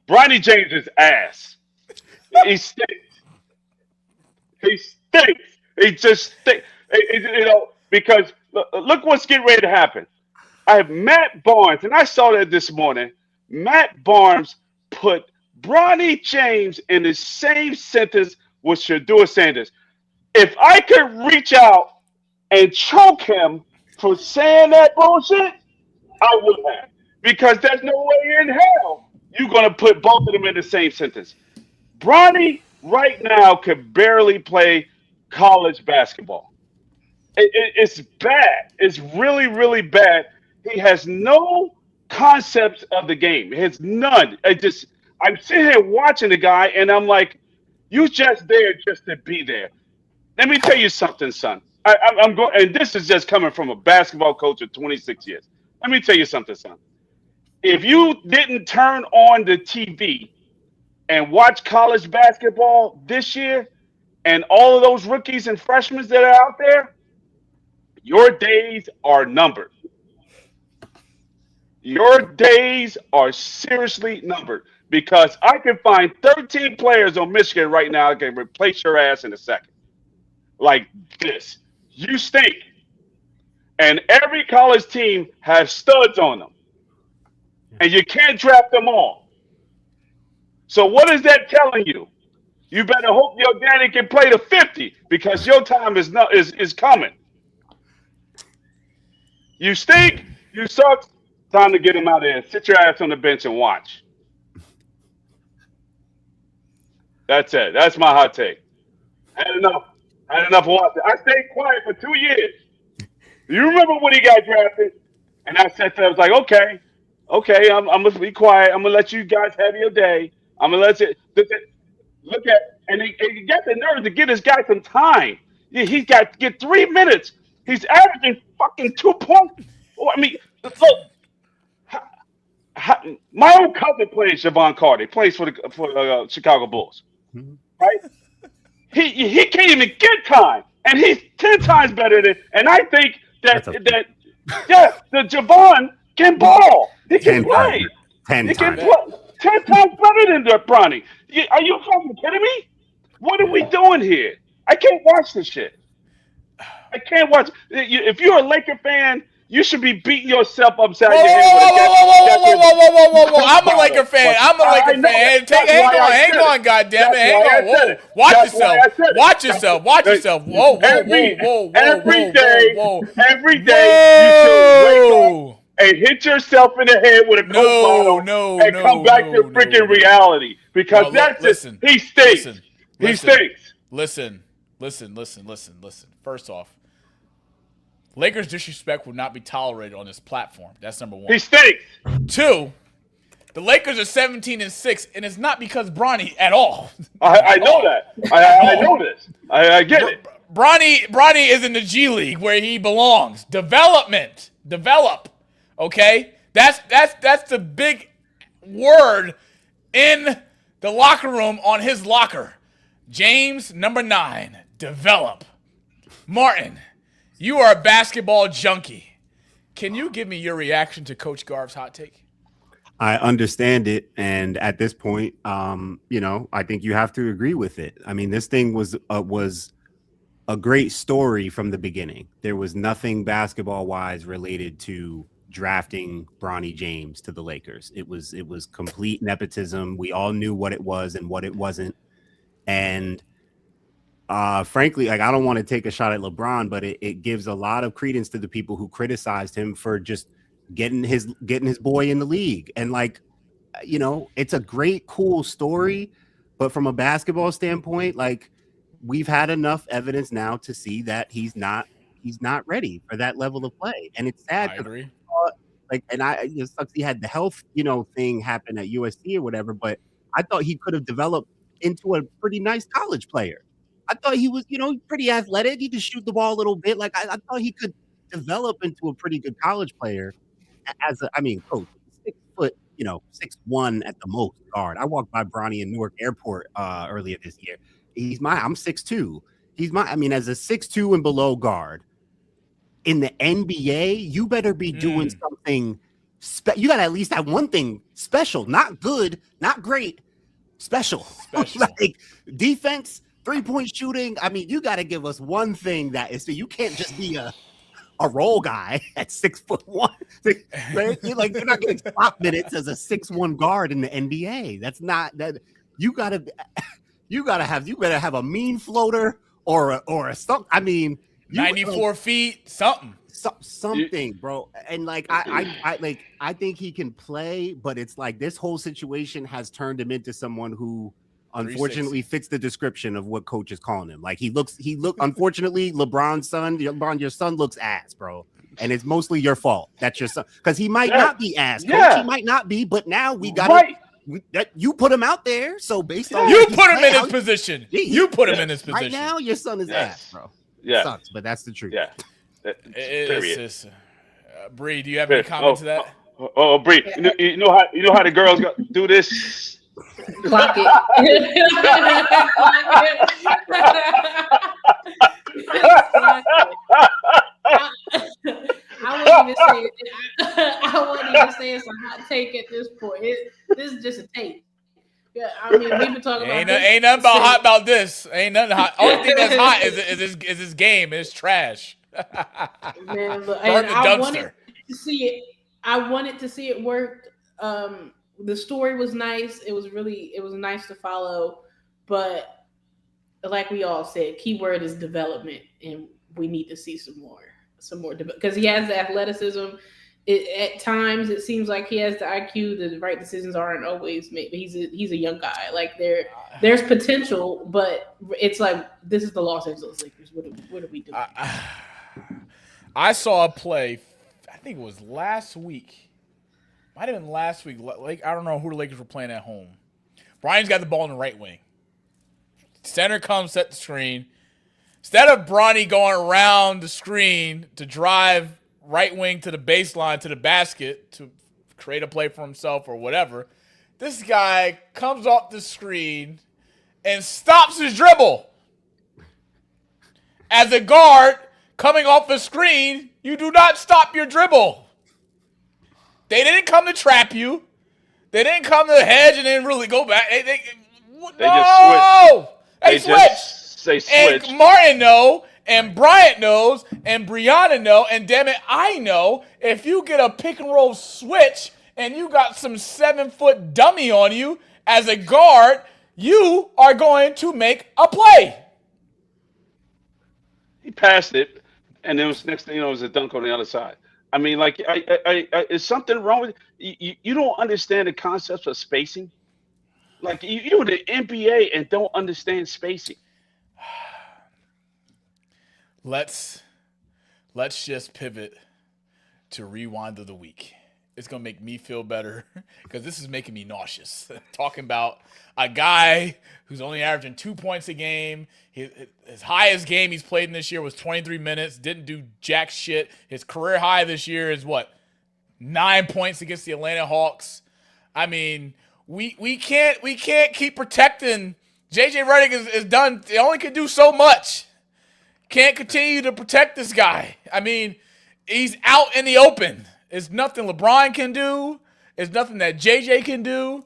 Bronny James is ass. He stinks. He stinks. He just stinks. You know, because look what's getting ready to happen. I have Matt Barnes, and I saw that this morning. Matt Barnes put Bronny James in the same sentence with Shado Sanders. If I could reach out and choke him for saying that bullshit, I would have. Because there's no way in hell you're going to put both of them in the same sentence. Bronny right now could barely play college basketball. It's bad. It's really, really bad. He has no concepts of the game. He has none. I'm sitting here watching the guy, and I'm like, you just there just to be there. Let me tell you something, son. I'm going, and this is just coming from a basketball coach of 26 years. Let me tell you something, son. If you didn't turn on the TV and watch college basketball this year, and all of those rookies and freshmen that are out there, your days are numbered. Your days are seriously numbered, because I can find 13 players on Michigan right now that can replace your ass in a second. Like this. You stink. And every college team has studs on them. And you can't draft them all. So what is that telling you? You better hope your daddy can play to 50, because your time is coming. You stink. You suck. Time to get him out of there. Sit your ass on the bench and watch. That's it. That's my hot take. I had enough of watching. I stayed quiet for 2 years. You remember when he got drafted? And I said to him, I was like, okay, I'm going to be quiet. I'm going to let you guys have your day. I'm going to let you look at, and he got the nerve to get this guy some time. He's got to get 3 minutes. He's averaging fucking 2 points. Oh, I mean, look, my own cousin plays Javon Carter. He plays for the Chicago Bulls. Right? He can't even get time, and he's 10 times better than. And I think the Javon can ball. He can play. 10 times. 10 times better than Bronny. Are you fucking kidding me? What are we doing here? I can't watch this shit. I can't watch. If you're a Laker fan, you should be beating yourself upside your head. Whoa. I'm a Laker fan. Hang on, goddammit. Hang on. Watch yourself. Whoa. Every day you should wake up and hit yourself in the head with a Coke bottle and come back to freaking reality. Because that's it. He stinks. He stinks. Listen. First off, Lakers disrespect will not be tolerated on this platform. That's number one. He stinks. 2, the Lakers are 17-6, and it's not because Bronny at all. I know that. I know this. I get it. Bronny is in the G League where he belongs. Develop. Okay? That's the big word in the locker room on his locker. James, number 9, develop. Martin, you are a basketball junkie. Can you give me your reaction to Coach Garv's hot take? I understand it, and at this point, I think you have to agree with it. I mean, this thing was a great story from the beginning. There was nothing basketball-wise related to drafting Bronny James to the Lakers. It was complete nepotism. We all knew what it was and what it wasn't, and frankly, like, I don't want to take a shot at LeBron, but it gives a lot of credence to the people who criticized him for just getting his boy in the league. And like, it's a great, cool story, but from a basketball standpoint, like, we've had enough evidence now to see that he's not ready for that level of play. And it's sad. I agree. It sucks he had the health, thing happen at USC or whatever, but I thought he could have developed into a pretty nice college player. I thought he was, pretty athletic. He could shoot the ball a little bit. Like, I thought he could develop into a pretty good college player. Coach, 6 foot, 6'1" at the most guard. I walked by Bronny in Newark Airport earlier this year. I'm 6'2". As a 6'2" and below guard in the NBA, you better be doing something. You got to at least have one thing special, not good, not great, special. Like defense, 3-point shooting. I mean, you got to give us one thing that is. So you can't just be a role guy at 6'1". Right? You're not getting spot minutes as a 6'1" guard in the NBA. That's not that. You better have a mean floater or a something. I mean, 94 feet, something. Something, bro. And like, I think he can play, but it's like this whole situation has turned him into someone who unfortunately fits the description of what coach is calling him. Like, he look, unfortunately, LeBron's son, your son looks ass, bro. And it's mostly your fault. That's your son. Because he might not be ass, coach. Yeah. He might not be, but now we got you put him out there. So based on you put him in his position. You put him in his position. Right now, your son is ass, bro. Yeah. It sucks, but that's the truth. Yeah. Bree, do you have any comment to that? Bree, you know how the girls do this? Clock it. I wouldn't even say it's a hot take at this point. This is just a take. Yeah, I mean, we've been talking about ain't nothing about hot about this. Ain't nothing hot. Only thing that's hot is his game. It's trash. Man, look, Burn the I dumpster. wanted to see it. I wanted to see it work. The story was nice. It was nice to follow, but like we all said, keyword is development, and we need to see some more because he has the athleticism. At times, it seems like he has the IQ. The right decisions aren't always made. But he's a young guy. Like there's potential, but it's like this is the Los Angeles Lakers. What are we doing? I saw a play. I think it was last week. Might have been last week. Like, I don't know who the Lakers were playing at home. Brian's got the ball in the right wing. Center comes, set the screen. Instead of Bronny going around the screen to drive right wing to the baseline to the basket to create a play for himself or whatever, this guy comes off the screen and stops his dribble. As a guard coming off the screen, you do not stop your dribble. They didn't come to trap you. They didn't come to the hedge and then really go back. They switched. And Martin knows, and Bryant knows, and Brianna knows, and damn it, I know, if you get a pick and roll switch and you got some 7-foot dummy on you as a guard, you are going to make a play. He passed it, and it was next thing you know, it was a dunk on the other side. I mean, like, is something wrong with you? You don't understand the concepts of spacing. Like, you're in the NBA and don't understand spacing. let's just pivot to rewind of the week. It's gonna make me feel better because this is making me nauseous. Talking about a guy who's only averaging 2 points a game. His highest game he's played in this year was 23 minutes. Didn't do jack shit. His career high this year is what? 9 points against the Atlanta Hawks. I mean, we can't keep protecting. JJ Reddick is done. They only can do so much. Can't continue to protect this guy. I mean, he's out in the open. It's nothing LeBron can do. It's nothing that JJ can do.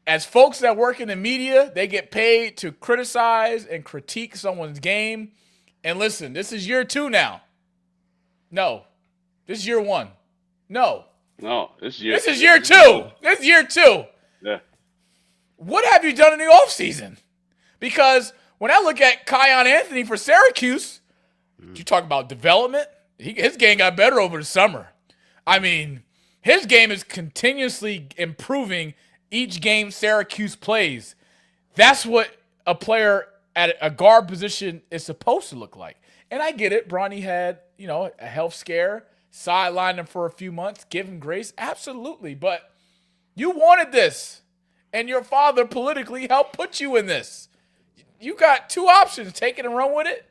As folks that work in the media, they get paid to criticize and critique someone's game. And listen, this is year 2 now. No. This is year 1. No. No, this is year 2. This is year 2. Yeah. What have you done in the offseason? Because when I look at Kion Anthony for Syracuse, you talk about development, his game got better over the summer. I mean, his game is continuously improving each game Syracuse plays. That's what a player at a guard position is supposed to look like. And I get it. Bronny had, a health scare, sidelined him for a few months, give him grace. Absolutely. But you wanted this, and your father politically helped put you in this. You got 2 options, take it and run with it,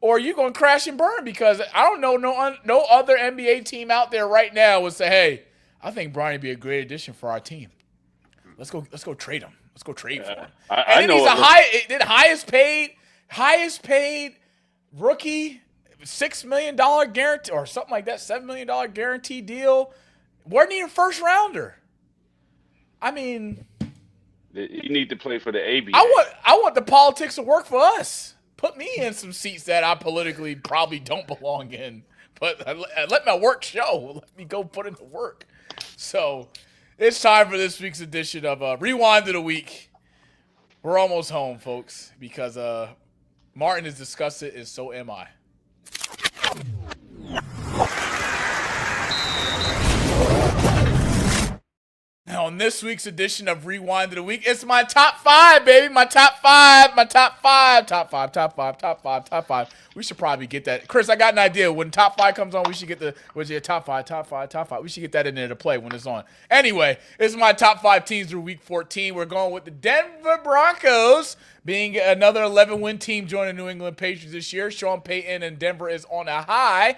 or you're going to crash and burn, because I don't know no other NBA team out there right now would say, hey, I think Bronny would be a great addition for our team. Let's go trade him. Let's go trade for him. I know he's highest paid rookie, $6 million guarantee or something like that, $7 million guarantee deal. Wasn't even first rounder. I mean, you need to play for the ABA. I want the politics to work for us. Put me in some seats that I politically probably don't belong in, but let my work show. Let me go put in the work. So it's time for this week's edition of Rewind of the Week. We're almost home, folks, because Martin is disgusted, and so am I. Now, on this week's edition of Rewind of the Week, it's my top 5, baby. My top five. We should probably get that. Chris, I got an idea. When top 5 comes on, we should get top five. We should get that in there to play when it's on. Anyway, it's my top 5 teams through week 14. We're going with the Denver Broncos being another 11-win team joining New England Patriots this year. Sean Payton and Denver is on a high.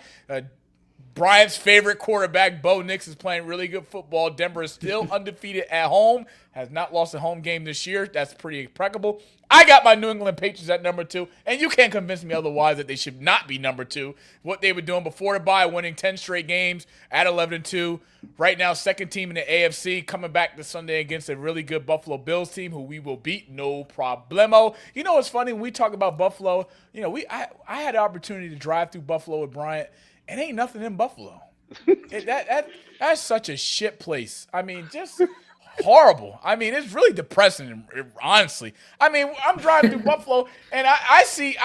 Bryant's favorite quarterback, Bo Nix, is playing really good football. Denver is still undefeated at home, has not lost a home game this year. That's pretty impeccable. I got my New England Patriots at number 2, and you can't convince me otherwise that they should not be number 2. What they were doing before the bye, winning 10 straight games at 11-2. Right now, second team in the AFC, coming back this Sunday against a really good Buffalo Bills team who we will beat, no problemo. You know what's funny? When we talk about Buffalo, I had the opportunity to drive through Buffalo with Bryant. It ain't nothing in Buffalo. That's such a shit place. I mean, just horrible. I mean, it's really depressing, honestly. I mean, I'm driving through Buffalo, and I see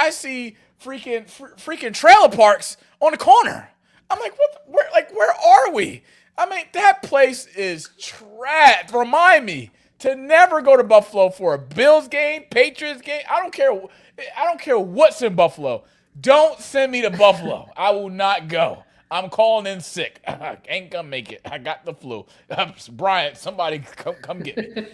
freaking trailer parks on the corner. I'm like, where are we? I mean, that place is trash. Remind me to never go to Buffalo for a Bills game, Patriots game. I don't care what's in Buffalo. Don't send me to Buffalo. I will not go. I'm calling in sick. I ain't gonna make it. I got the flu. Bryant, somebody come get me.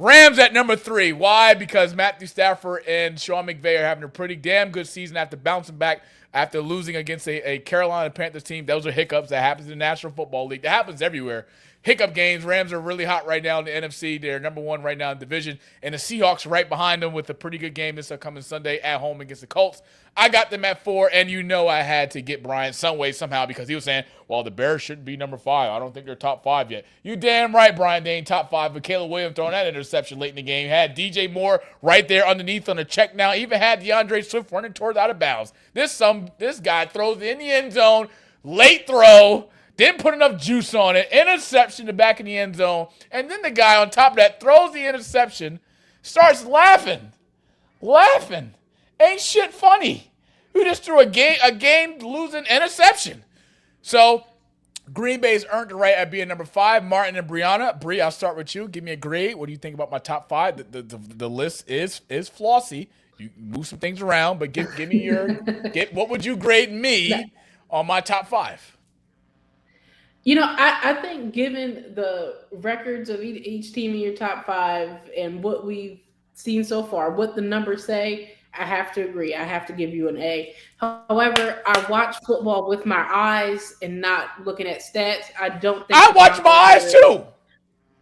Rams at number 3. Why? Because Matthew Stafford and Sean McVay are having a pretty damn good season after bouncing back after losing against a Carolina Panthers team. Those are hiccups. That happens in the National Football League. That happens everywhere. Hiccup games. Rams are really hot right now in the NFC. They're number 1 right now in the division. And the Seahawks right behind them with a pretty good game this upcoming Sunday at home against the Colts. I got them at 4, and I had to get Brian some way, somehow, because he was saying, well, the Bears shouldn't be number 5. I don't think they're top 5 yet. You damn right, Brian, they ain't top 5, but Caleb Williams throwing that interception late in the game. Had DJ Moore right there underneath on the check now. Even had DeAndre Swift running towards out of bounds. This guy throws in the end zone, late throw, didn't put enough juice on it, interception to back in the end zone, and then the guy on top of that throws the interception, starts laughing. Ain't shit funny. Who just threw a game losing interception. So Green Bay's earned the right at being number 5. Martin and Brianna. Bree, I'll start with you. Give me a grade. What do you think about my top 5? The list is flossy. You move some things around, but give me your what would you grade me on my top 5? I think given the records of each team in your top 5 and what we've seen so far, what the numbers say, I have to agree. I have to give you an A. However, I watch football with my eyes and not looking at stats. I don't think I watch my eyes too.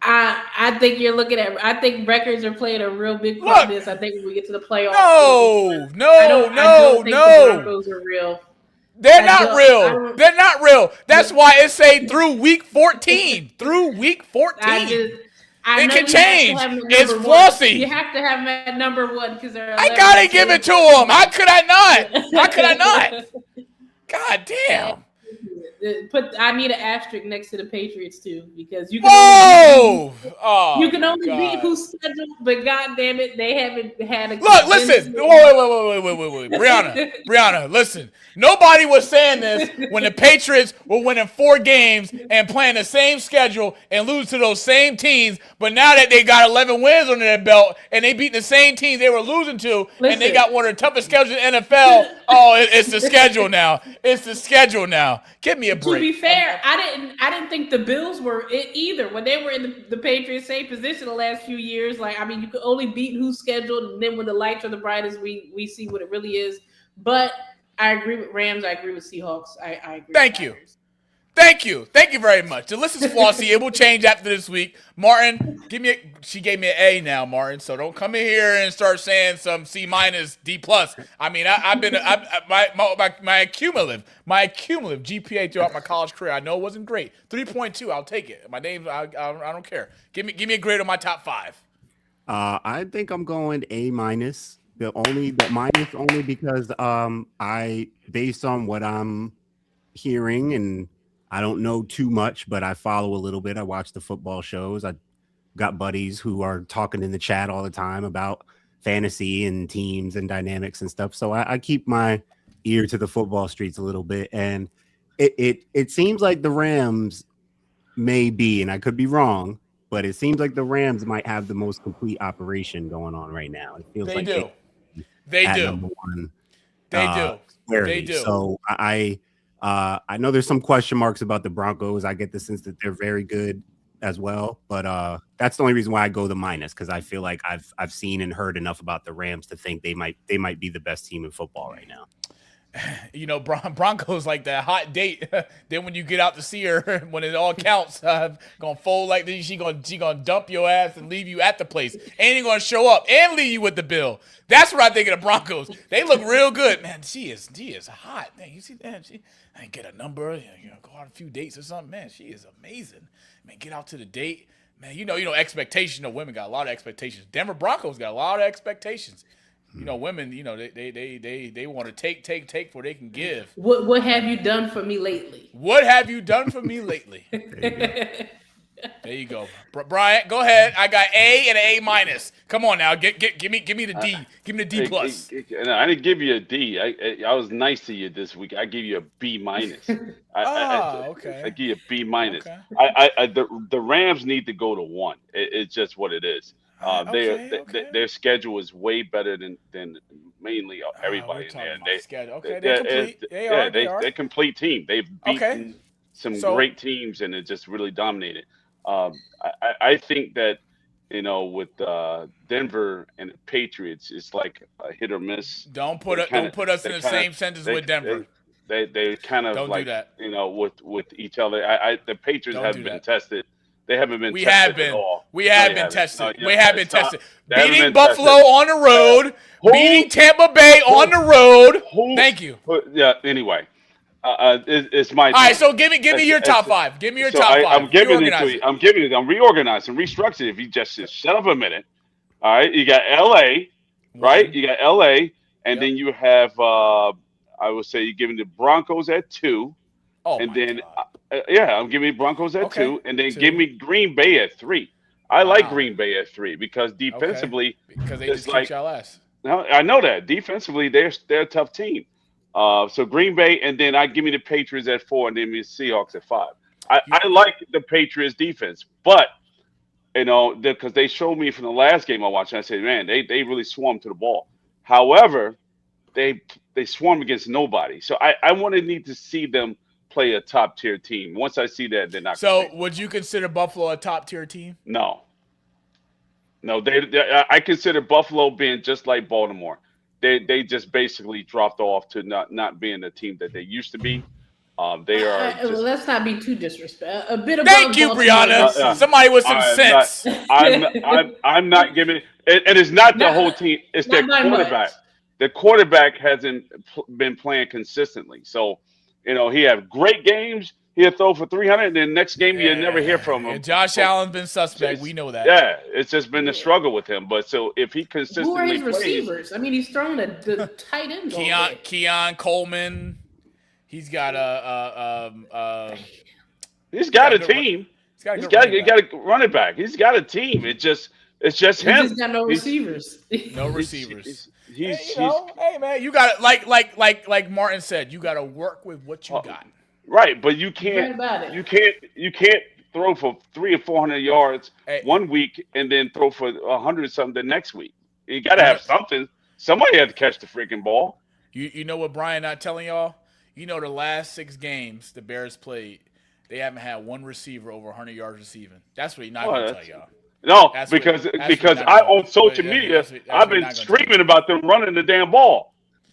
I think you're looking at. I think records are playing a real big part in this. I think when we get to the playoffs, No. I don't think the Broncos are real. They're not real. They're not real. That's why it say through week 14. Through week 14. It can change. It's flossy. You have to have them at number 1 because they're. I gotta give it to them. How could I not? How could I not? God damn. I need an asterisk next to the Patriots too because you can only beat who's scheduled, but God damn it, they haven't had a. Look, listen. Wait. Brianna, listen. Nobody was saying this when the Patriots were winning 4 games and playing the same schedule and lose to those same teams. But now that they got 11 wins under their belt and they beat the same teams they were losing to, and they got one of the toughest schedules in the NFL. It's the schedule now. It's the schedule now. Give me a break. To be fair, I didn't think the Bills were it either when they were in the Patriots' same position the last few years. You could only beat who's scheduled, and then when the lights are the brightest, we see what it really is. But I agree with Rams. I agree with Seahawks. I agree. Thank you. Thank you very much. The list is flossy. It will change after this week. Martin, she gave me an A now, Martin. So don't come in here and start saying some C-, D+. I mean, my cumulative GPA throughout my college career, I know it wasn't great. 3.2, I'll take it. My name, I don't care. Give me a grade on my top 5. I think I'm going A-. The minus only because I based on what I'm hearing, and I don't know too much, but I follow a little bit. I watch the football shows. I got buddies who are talking in the chat all the time about fantasy and teams and dynamics and stuff. So I keep my ear to the football streets a little bit, and it seems like the Rams may be, and I could be wrong, but it seems like the Rams might have the most complete operation going on right now. It feels like they do. Number 1, They do. So I know there's some question marks about the Broncos. I get the sense that they're very good as well, but that's the only reason why I go the minus, because I feel like I've seen and heard enough about the Rams to think they might be the best team in football right now. Broncos like that hot date. Then when you get out to see her, when it all counts, gonna fold like this. She gonna dump your ass and leave you at the place. Ain't gonna show up and leave you with the bill. That's what I think of the Broncos. They look real good, man. She is hot. Man, you see that? I get a number. Go on a few dates or something. Man, she is amazing. Man, get out to the date. Man, expectation. Women got a lot of expectations. Denver Broncos got a lot of expectations. Women, they want to take before they can give. What have you done for me lately? What have you done for me lately? There you go. Bryant, go ahead. I got A and an A-. Come on now. Give me the D. Give me the D+. I didn't give you a D. I was nice to you this week. I give you a B-. Okay. I give you a B-. Okay. The Rams need to go to 1. It's just what it is. Their schedule is way better than mainly everybody in there. They're a complete team. They've beaten some great teams, and it just really dominated. I think that with Denver and the Patriots, it's like a hit or miss. Don't put us in the same sentence with Denver. They kind of don't like do that. with each other. The Patriots haven't been tested. They haven't been tested at all. We have been tested. We have been tested. Beating Buffalo on the road. Beating Tampa Bay on the road. Thank you. Anyway, it's my. All right, so give me your top 5. Give me your top 5. I'm giving it to you. I'm reorganizing, restructuring. If you just shut up a minute. All right, you got L.A., right? You got L.A., and then you have. I would say you're giving the Broncos at 2. Oh, and then. I'm giving Broncos at 2, and then give me Green Bay at 3. I like Green Bay at 3 because defensively, because they just kick y'all ass. No, I know that defensively they're a tough team. So Green Bay, and then I give me the Patriots at 4, and then the Seahawks at 5. I like the Patriots defense, but because they showed me from the last game I watched, and I said, man, they really swarmed to the ball. However, they swarm against nobody. So I want to need to see them play a top tier team. Once I see that, then I. So would you consider Buffalo a top tier team? No. I consider Buffalo being just like Baltimore. They just basically dropped off to not being the team that they used to be. They are. Let's not be too disrespectful. A bit of. Thank you, Brianna. Somebody with some sense. I'm not giving. And it's not the whole team. It's their quarterback. The quarterback hasn't been playing consistently. So, he had great games. He'll throw for 300, and then next game you'll never hear from him. Josh Allen's been suspect. We know that. Yeah, it's just been a struggle with him. But so if he consistently who are his plays, receivers? I mean, he's thrown the tight end. Keon Coleman. He's got a he's got a team. He's got a running back. He's got a team. It's just him. He's just got no receivers. No receivers. Hey man, you got it. Like Martin said, you got to work with what you got. Right, but you can't throw for 300 or 400 yards one week and then throw for 100 something the next week. You got to have something. Somebody had to catch the freaking ball. You know what Brian not telling y'all? The last 6 games the Bears played, they haven't had one receiver over 100 yards receiving. That's what he's not going to tell y'all. No, because I on social media I've been screaming about them running the damn ball.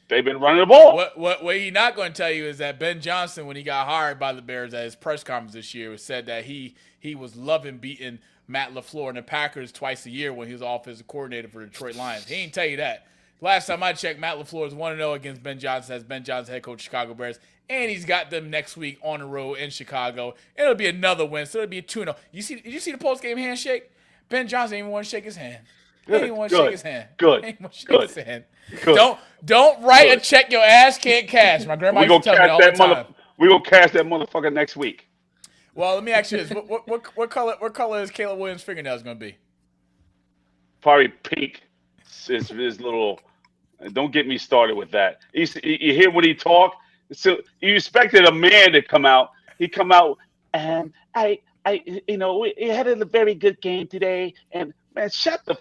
They've been running the ball. What he's not going to tell you is that Ben Johnson, when he got hired by the Bears at his press conference this year, said that he was loving beating Matt LaFleur and the Packers twice a year when he was offensive coordinator for the Detroit Lions. He ain't tell you that. Last time I checked, Matt LaFleur is 1-0 against Ben Johnson as Ben Johnson head coach of Chicago Bears, and he's got them next week on the road in Chicago. It'll be another win, so it'll be a 2-0. Did you see the post-game handshake? Ben Johnson didn't even want to shake his hand. He didn't want to shake his hand. Don't write a check your ass can't cash. My grandma used to tell me all the time. We're going to cash that motherfucker next week. Well, let me ask you this. What color is Caleb Williams' fingernails going to be? Probably pink. His little... Don't get me started with that. You hear when he talk? So you expected a man to come out. He come out, and we had a very good game today. And man, shut the...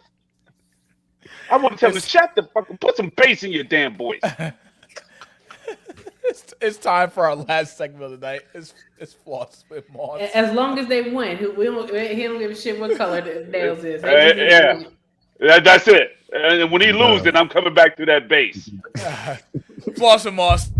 I want to tell him to shut the fuck. Put some bass in your damn voice. It's time for our last segment of the night. It's Floss with Moss. As long as they win, he don't give a shit what color the nails is. That's it. And when he loses, then I'm coming back to that bass. Floss and Moss.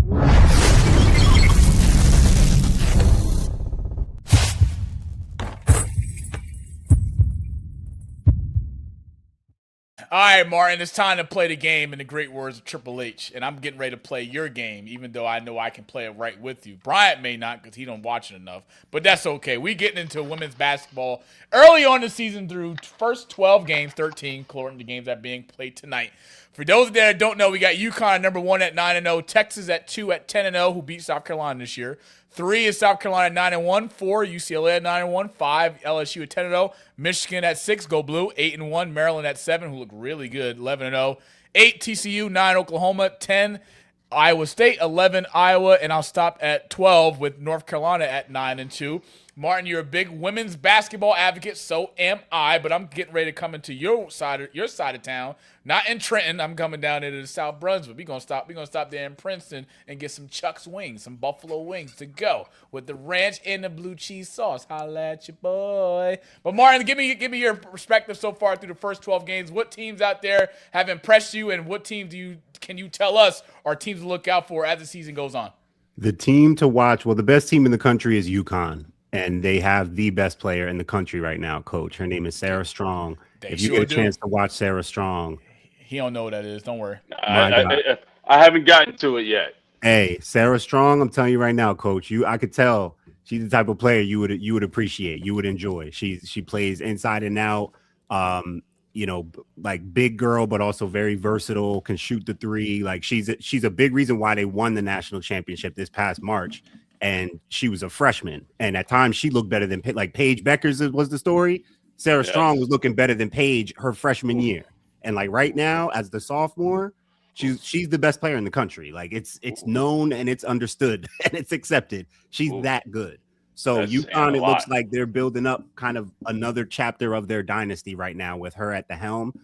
All right, Martin, it's time to play the game in the great words of Triple H, and I'm getting ready to play your game, even though I know I can play it right with you. Bryant may not because he don't watch it enough, but that's okay. We getting into women's basketball early on the season through first 12 games, 13, according to games that are being played tonight. For those that don't know, we got UConn number 1 at 9-0, Texas at 2 at 10-0, who beat South Carolina this year. 3 is South Carolina at 9-1, 4 UCLA at 9-1, 5 LSU at 10-0, Michigan at 6, go blue, 8-1, Maryland at 7, who look really good, 11-0, 8 TCU, 9 Oklahoma, 10 Iowa State, 11 Iowa, and I'll stop at 12 with North Carolina at 9-2. Martin, you're a big women's basketball advocate, so am I, but I'm getting ready to come into your side of town. Not in Trenton. I'm coming down into the South Brunswick. We're gonna stop there in Princeton and get some Chuck's wings, some buffalo wings to go with the ranch and the blue cheese sauce. Holla at your boy. But Martin, give me your perspective so far through the first 12 games. What teams out there have impressed you, and what teams can you tell us are teams to look out for as the season goes on? The team to watch, well, the best team in the country is UConn. And they have the best player in the country right now, Coach. Her name is Sarah Strong. If you get a chance to watch Sarah Strong. He don't know what that is. Don't worry. I haven't gotten to it yet. Hey, Sarah Strong, I'm telling you right now, Coach. I could tell she's the type of player you would appreciate, you would enjoy. She plays inside and out, like big girl, but also very versatile, can shoot the three. Like she's a big reason why they won the national championship this past March. And she was a freshman, and at times she looked better than Paige Beckers was the story. Sarah Strong was looking better than Paige her freshman year, and like right now as the sophomore, she's the best player in the country. Like it's known and it's understood and it's accepted. She's that good. So UConn, it looks like they're building up kind of another chapter of their dynasty right now with her at the helm.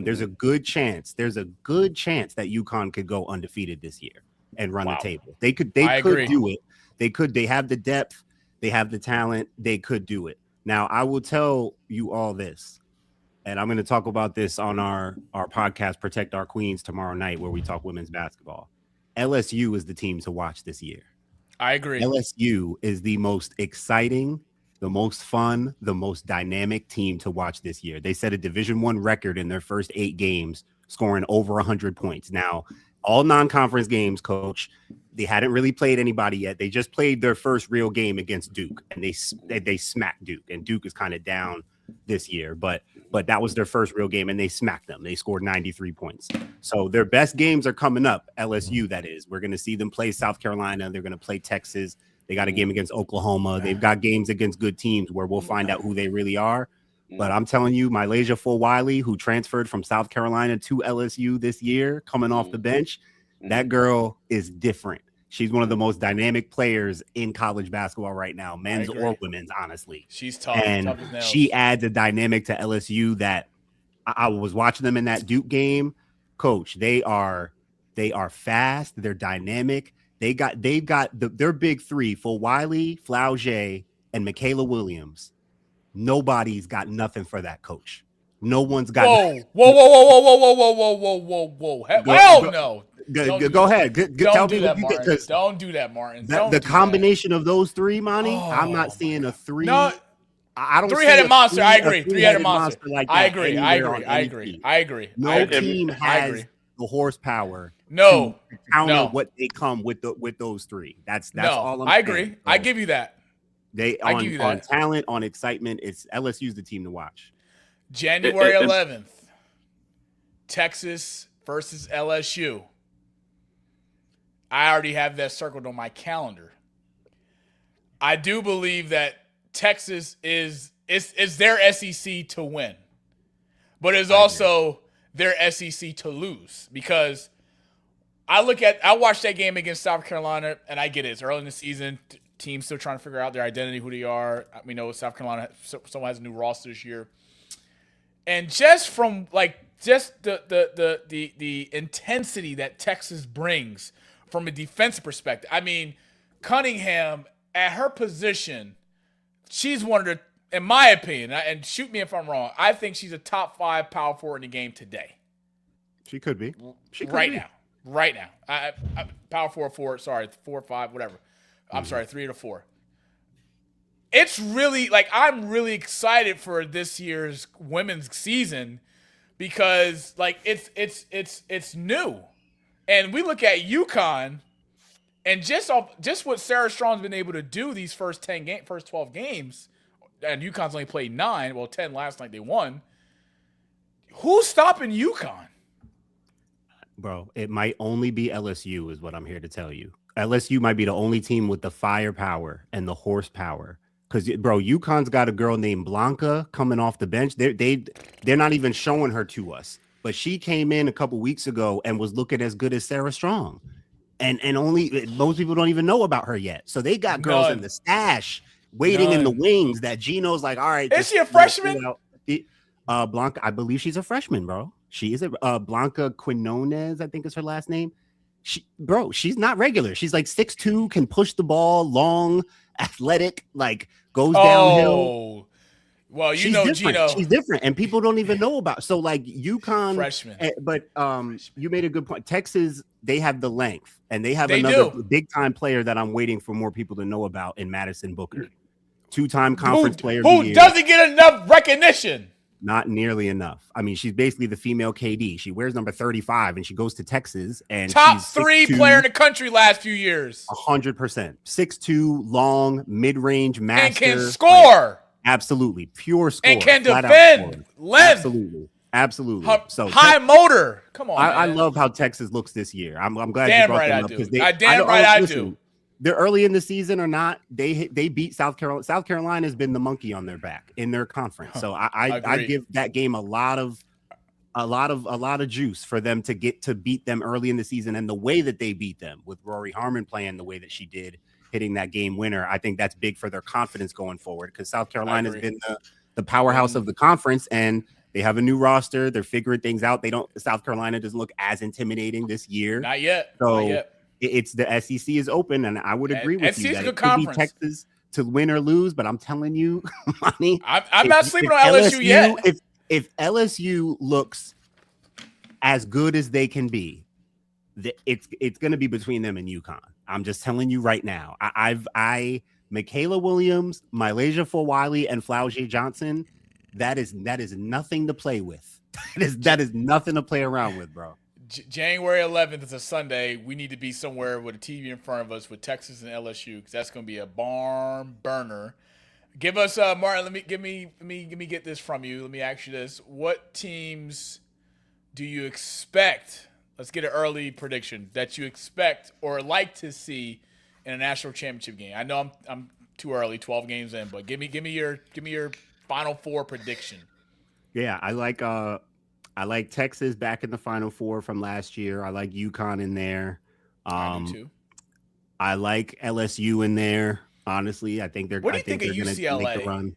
There's a good chance. There's a good chance that UConn could go undefeated this year and run the table. They could. They could do it. They could. They have the depth. They have the talent. They could do it. Now, I will tell you all this, and I'm going to talk about this on our podcast, Protect Our Queens, tomorrow night, where we talk women's basketball. LSU is the team to watch this year. I agree. LSU is the most exciting, the most fun, the most dynamic team to watch this year. They set a Division I record in their first 8 games, scoring over 100 points. Now, all non-conference games, Coach, they hadn't really played anybody yet. They just played their first real game against Duke, and they smacked Duke. And Duke is kind of down this year, but that was their first real game, and they smacked them. They scored 93 points. So their best games are coming up. LSU, that is. We're going to see them play South Carolina. They're going to play Texas. They got a game against Oklahoma. They've got games against good teams where we'll find out who they really are. But I'm telling you, Mylasia Fulwiley, who transferred from South Carolina to LSU this year, coming off the bench, that girl is different. She's one of the most dynamic players in college basketball right now, men's or women's, honestly. She's tough. And tough as nails. she adds a dynamic to LSU that I was watching them in that Duke game. Coach, they are fast. They're dynamic. They've got their big three, Fulwiley, Flaugier, and Michaela Williams. Nobody's got nothing for that, Coach. No one's got. Whoa! Hell no! Go ahead. Tell me that, Martin. Don't do that, Martin. The combination of those three, Monty. I'm not seeing a three. No, I don't. Three-headed monster. I agree. Three-headed monster. Like I agree. No team has the horsepower. No, to counter what they come with those three. That's all. I agree. I give you that. On talent, on excitement, it's LSU's the team to watch. January 11th, Texas versus LSU. I already have that circled on my calendar. I do believe that Texas is their SEC to win, but it's also their SEC to lose, because I watched that game against South Carolina, and I get it. It's early in the season. Teams still trying to figure out their identity, who they are. We know South Carolina, someone has a new roster this year. And just from the intensity that Texas brings from a defensive perspective. I mean, Cunningham at her position, she's one of the, in my opinion, and shoot me if I'm wrong, I think she's a top 5 power forward in the game today. She could be. Right now. I power forward, sorry, 4 or 5, whatever. I'm sorry, 3 to 4. It's really I'm really excited for this year's women's season, because it's new, and we look at UConn, and just what Sarah Strong's been able to do these first 12 games, and UConn's only played 9, 10 last night they won. Who's stopping UConn? Bro, it might only be LSU, is what I'm here to tell you. LSU might be the only team with the firepower and the horsepower. Because, bro, UConn's got a girl named Blanca coming off the bench. They're not even showing her to us. But she came in a couple weeks ago and was looking as good as Sarah Strong. And only most people don't even know about her yet. So they got girls in the stash waiting in the wings that Gino's like, all right. Is she a freshman? Blanca, I believe she's a freshman, bro. She is Blanca Quinones, I think is her last name. She's not regular. She's like 6'2", can push the ball, long, athletic, goes downhill. Well, she's know, different. Gino. She's different, and people don't even know about. So, UConn, freshman. But you made a good point. Texas, they have the length, and they have another big-time player that I'm waiting for more people to know about in Madison Booker, 2-time conference player. Who doesn't get enough recognition? Not nearly enough. I mean, she's basically the female KD. She wears number 35, and she goes to Texas. And top she's 3 player in the country last few years. 100%. 6'2", long, mid-range, master. And can score. Absolutely. Pure score. And can defend. Length. Absolutely. High motor. Come on, I love how Texas looks this year. I'm glad you brought them up. I do. They're early in the season or not. They beat South Carolina. South Carolina has been the monkey on their back in their conference. So I give that game a lot of juice for them to get to beat them early in the season, and the way that they beat them with Rory Harmon playing the way that she did, hitting that game winner. I think that's big for their confidence going forward, because South Carolina has been the powerhouse of the conference, and They have a new roster. They're figuring things out. South Carolina doesn't look as intimidating this year. Not yet. So Not yet. It's the SEC is open, and I would agree with SEC you is that a it good could be conference. Texas to win or lose. But I'm telling you, Monty, I'm not sleeping on LSU yet. If LSU looks as good as they can be, it's going to be between them and UConn. I'm just telling you right now. Michaela Williams, Mylasia Fulwiley, and Flaugier Johnson. That is nothing to play with. That is nothing to play around with, bro. January 11th is a Sunday. We need to be somewhere with a TV in front of us with Texas and LSU because that's going to be a barn burner. Give us, Martin. Let me get this from you. Let me ask you this: what teams do you expect? Let's get an early prediction that you expect or like to see in a national championship game. I know I'm too early, 12 games in, but give me your Final Four prediction. Yeah, I like Texas back in the Final Four from last year. I like UConn in there. I do too. I like LSU in there. Honestly, I think they're. What do you think of going to UCLA? make the run.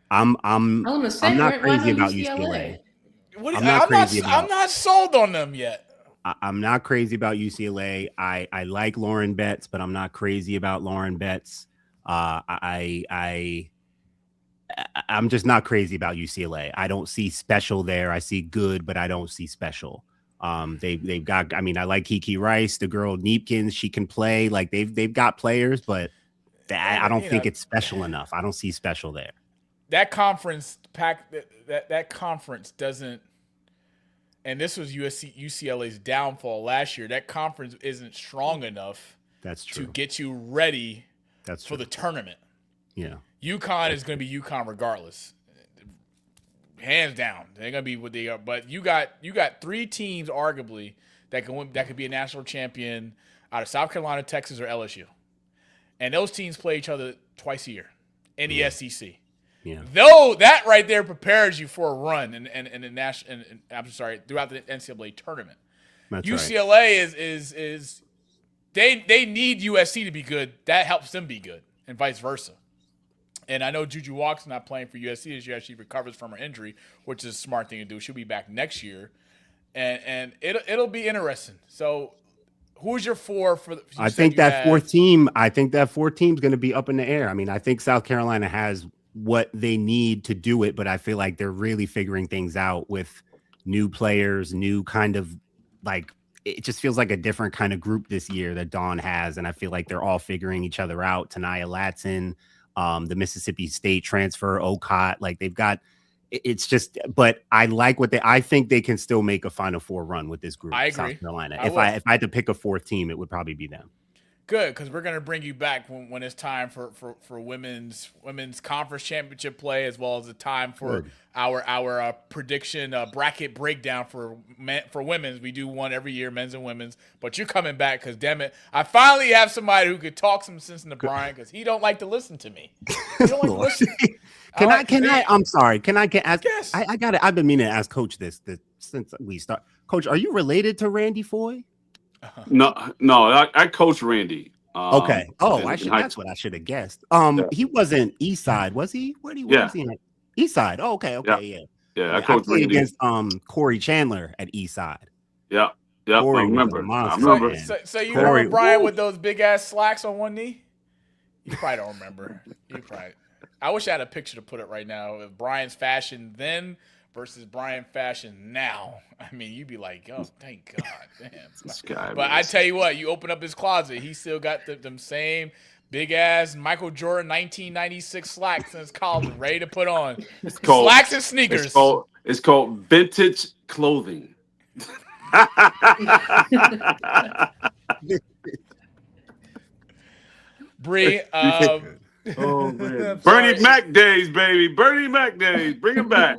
I'm not crazy about UCLA. I'm not sold on them yet. I'm not crazy about UCLA. I like Lauren Betts, but I'm not crazy about Lauren Betts. I'm just not crazy about UCLA. I don't see special there. I see good, but I don't see special. They've got. I mean, I like Kiki Rice, the girl Neepkins. She can play. Like they've got players, but I don't think it's special enough. I don't see special there. That conference that conference doesn't. And this was UCLA's downfall last year. That conference isn't strong enough. That's true. To get you ready. That's for true. the tournament. Yeah. UConn is going to be UConn regardless. Hands down. They're going to be what they are. But you got three teams arguably that can win, that could be a national champion out of South Carolina, Texas, or LSU. And those teams play each other twice a year in the SEC. Yeah. Though that right there prepares you for a run in the national throughout the NCAA tournament. That's UCLA right. is they need USC to be good. That helps them be good, and vice versa. And I know Juju Walk's not playing for USC this year. She recovers from her injury, which is a smart thing to do. She'll be back next year, and it'll be interesting. So, who's your four for? I think that fourth team is going to be up in the air. I mean, I think South Carolina has what they need to do it, but I feel like they're really figuring things out with new players, new kind of like. It just feels like a different kind of group this year that Dawn has, and I feel like they're all figuring each other out. Tanaya Latson, the Mississippi State transfer, Ocott, like they've got. It's just, but I like I think they can still make a Final Four run with this group. I agree. South Carolina. If I had to pick a fourth team, it would probably be them. Good, because we're going to bring you back when it's time for women's conference championship play, as well as the time for our prediction bracket breakdown for women's. We do one every year, men's and women's. But you're coming back because, damn it, I finally have somebody who could talk some sense into Brian because he don't like to listen to me. He don't like to listen. I'm sorry. Can I ask? Yes. I got it. I've been meaning to ask Coach this since we start. Coach, are you related to Randy Foy? No, I coach Randy. Okay. Oh, that's what I should have guessed. He wasn't East Side, was he? Where was he? East Side. Oh, okay. Yeah. I coached played Randy against Corey Chandler at East Side. Yeah. I remember. So you remember Brian with those big ass slacks on one knee? You probably don't remember. I wish I had a picture to put it right now of Brian's fashion then versus Brian fashion now. I mean, you'd be like, oh, thank God. Damn. This guy, but I tell you what, you open up his closet, he still got them same big-ass Michael Jordan 1996 slacks in his closet ready to put on. Slacks and sneakers. It's called vintage clothing. Bree, oh man, Bernie Mac days, baby. Bernie Mac days. Bring him back.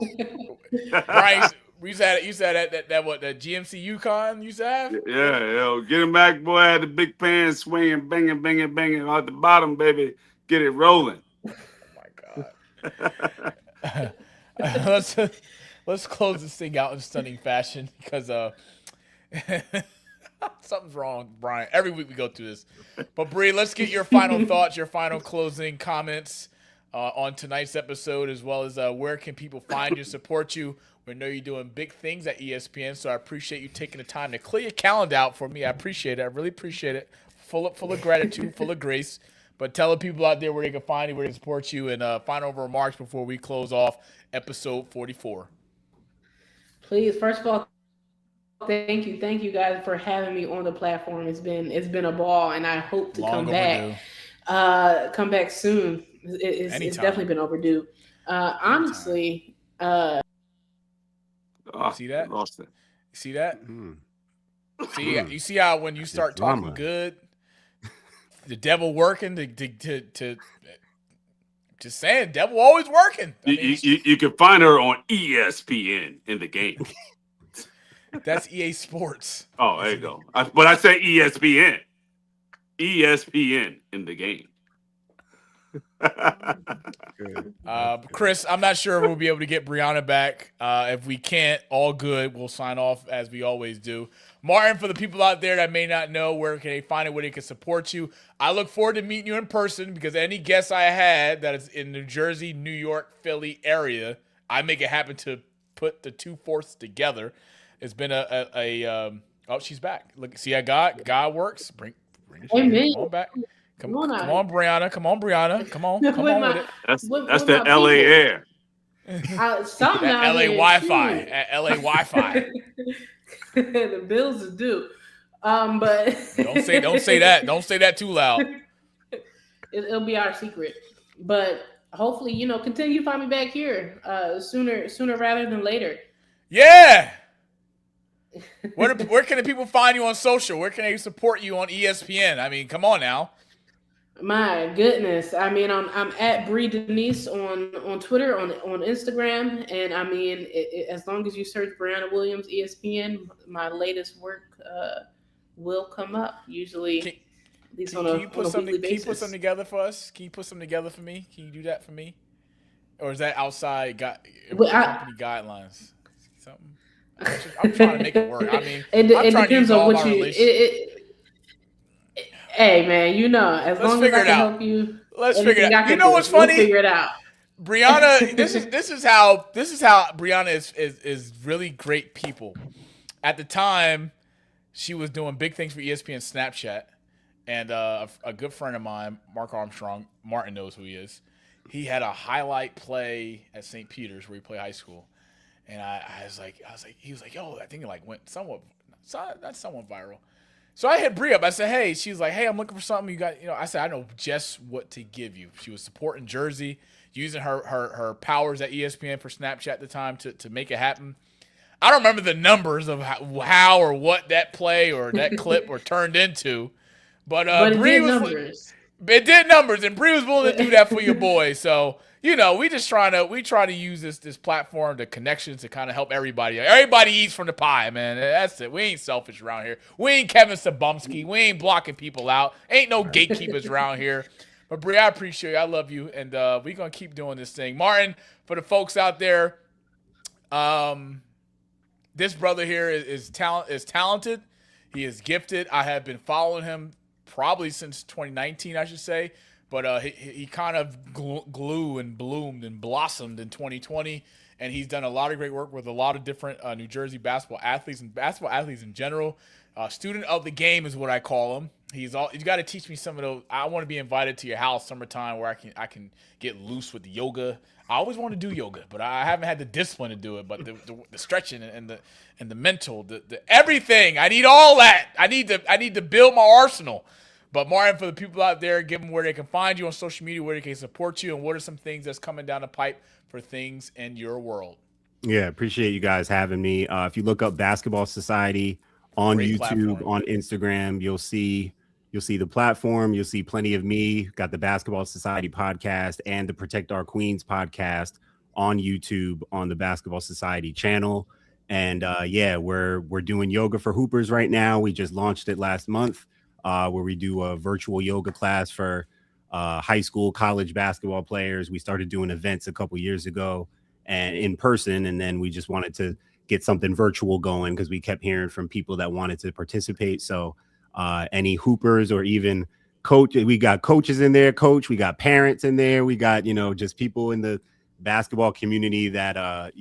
Brian, you said that what the GMC Yukon you used to have? Yeah. Get him back, boy. Had the big pants swinging, banging out the bottom, baby. Get it rolling. Oh my God. Let's close this thing out in stunning fashion because something's wrong, Brian. Every week we go through this. But Bree, let's get your final thoughts, your final closing comments. on tonight's episode, as well as where can people find you, support you. We know you're doing big things at ESPN, so I appreciate you taking the time to clear your calendar out for me. I appreciate it. I really appreciate it. Full of gratitude, full of grace. But tell the people out there where they can find you, where they can support you, and final remarks before we close off episode 44. Please, first of all, thank you guys for having me on the platform. It's been a ball, and I hope to come back soon. It's definitely been overdue. Honestly, see that? Lost it. See that? Mm. You see how when you start talking good, the devil working to just saying, devil always working. You can find her on ESPN in the game. That's EA Sports. Oh, there you go. But I said ESPN. ESPN in the game. Chris, I'm not sure if we'll be able to get Brianna back. If we can't, all good. We'll sign off as we always do. Martin, for the people out there that may not know, where can they find it, where they can support you? I look forward to meeting you in person, because any guest I had that is in New Jersey, New York, Philly area, I make it happen to put the two forces together. It's been oh, she's back. Look, see how God works. Bring it. Come on back. Come on, Brianna. Come on with it. That's the LA air. Something LA Wi-Fi. At LA Wi-Fi. The bills is due. But don't say that. Don't say that too loud. It'll be our secret. But hopefully, continue to find me back here sooner rather than later. Yeah. Where can the people find you on social? Where can they support you on ESPN? I mean, come on now. My goodness. I mean, I'm at Bree Denise on Twitter, on Instagram. And I mean, as long as you search Brianna Williams, ESPN, my latest work will come up. Usually, at least on a weekly basis. Can you put something together for us? Can you put something together for me? Can you do that for me? Or is that outside company guidelines? Something. I'm trying to make it work. I mean, it depends on what you. Hey man, as long as I can help you, let's figure it out. You know what's funny? We'll figure it out. Brianna, this is how Brianna is really great people. At the time, she was doing big things for ESPN Snapchat, and a good friend of mine, Mark Armstrong, Martin knows who he is. He had a highlight play at St. Peter's where he played high school. And he was like, yo, I think it went not somewhat viral. So I hit Bree up. I said, hey, she's like, hey, I'm looking for something. You got, I said, I know just what to give you. She was supporting Jersey, using her powers at ESPN for Snapchat at the time to make it happen. I don't remember the numbers of how or what that play or that clip were turned into, but Bree was it did numbers, and Bree was willing to do that for your boy. So. We try to use this platform, the connections, to kind of help everybody. Everybody eats from the pie, man. That's it. We ain't selfish around here. We ain't Kevin Sabumsky. We ain't blocking people out. Ain't no gatekeepers around here. But Brie, I appreciate you. I love you, and we're gonna keep doing this thing. Martin, for the folks out there, this brother here is talented. He is gifted. I have been following him probably since 2019, I should say. But he kind of grew and bloomed and blossomed in 2020, and he's done a lot of great work with a lot of different New Jersey basketball athletes and basketball athletes in general. Student of the game is what I call him. You got to teach me some of those. I want to be invited to your house summertime where I can get loose with the yoga. I always want to do yoga, but I haven't had the discipline to do it. But the stretching and the mental, the everything, I need all that. I need to build my arsenal. But Martin, for the people out there, give them where they can find you on social media, where they can support you, and what are some things that's coming down the pipe for things in your world. Yeah, appreciate you guys having me. If you look up Basketball Society on YouTube, platform. On Instagram, you'll see the platform. You'll see plenty of me. Got the Basketball Society podcast and the Protect Our Queens podcast on YouTube on the Basketball Society channel. And we're doing yoga for hoopers right now. We just launched it last month. Where we do a virtual yoga class for high school, college basketball players. We started doing events a couple years ago and in person, and then we just wanted to get something virtual going because we kept hearing from people that wanted to participate. So any hoopers or even we got coaches in there, we got parents in there, we got, just people in the basketball community that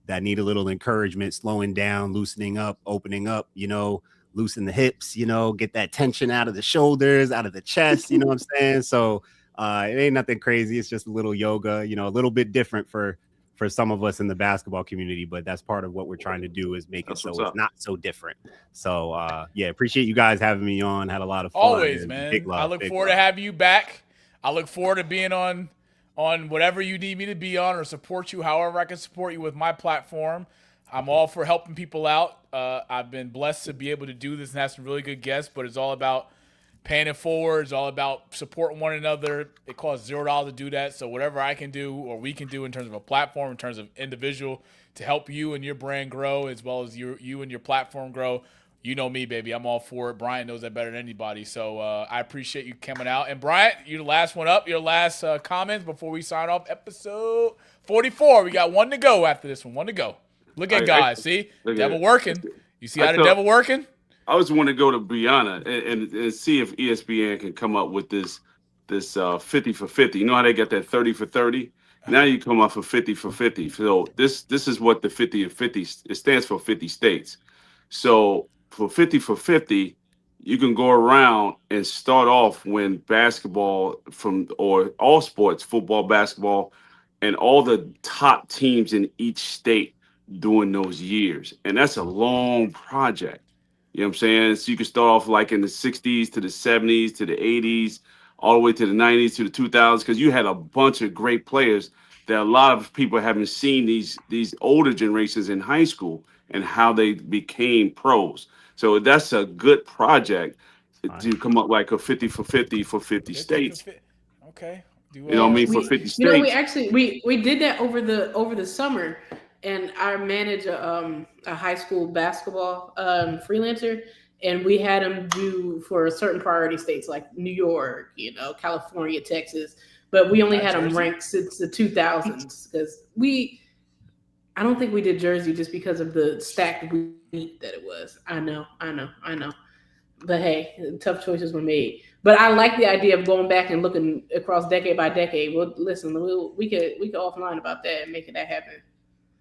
that need a little encouragement, slowing down, loosening up, opening up, loosen the hips, get that tension out of the shoulders, out of the chest, you know what I'm saying? So it ain't nothing crazy. It's just a little yoga, a little bit different for some of us in the basketball community, but that's part of what we're trying to do is make it so it's not so different. So appreciate you guys having me on. Had a lot of fun. Always, man. Big love, I look forward to having you back. I look forward to being on whatever you need me to be on or support you however I can support you with my platform. I'm all for helping people out. I've been blessed to be able to do this and have some really good guests, but it's all about paying it forward. It's all about supporting one another. It costs $0 to do that. So whatever I can do or we can do in terms of a platform, in terms of individual, to help you and your brand grow as well as you and your platform grow, you know me, baby. I'm all for it. Bryant knows that better than anybody. So I appreciate you coming out. And Bryant, you're the last one up. Your last comments before we sign off episode 44. We got one to go after this one. One to go. Look at Gars. See? Devil working. You see how the devil working? I just want to go to Brianna and see if ESPN can come up with this 50 for 50. You know how they got that 30 for 30? Now you come up for 50 for 50. So this is what the 50 and 50 it stands for 50 states. So for 50 for 50, you can go around and start off when basketball or all sports, football, basketball, and all the top teams in each state during those years. And that's a long project. You know what I'm saying? So you can start off like in the 60s to the 70s to the 80s, all the way to the 90s to the 2000s, because you had a bunch of great players that a lot of people haven't seen these older generations in high school and how they became pros. So that's a good project to come up like a 50 for 50 for 50 states. Okay. You know what I mean? For 50 states. We actually we did that over the summer. And I manage a high school basketball freelancer, and we had him do for certain priority states like New York, California, Texas. But we only had them ranked since the 2000s because I don't think we did Jersey just because of the stacked week that it was. I know. But hey, tough choices were made. But I like the idea of going back and looking across decade by decade. Well, listen, we could offline about that and making that happen.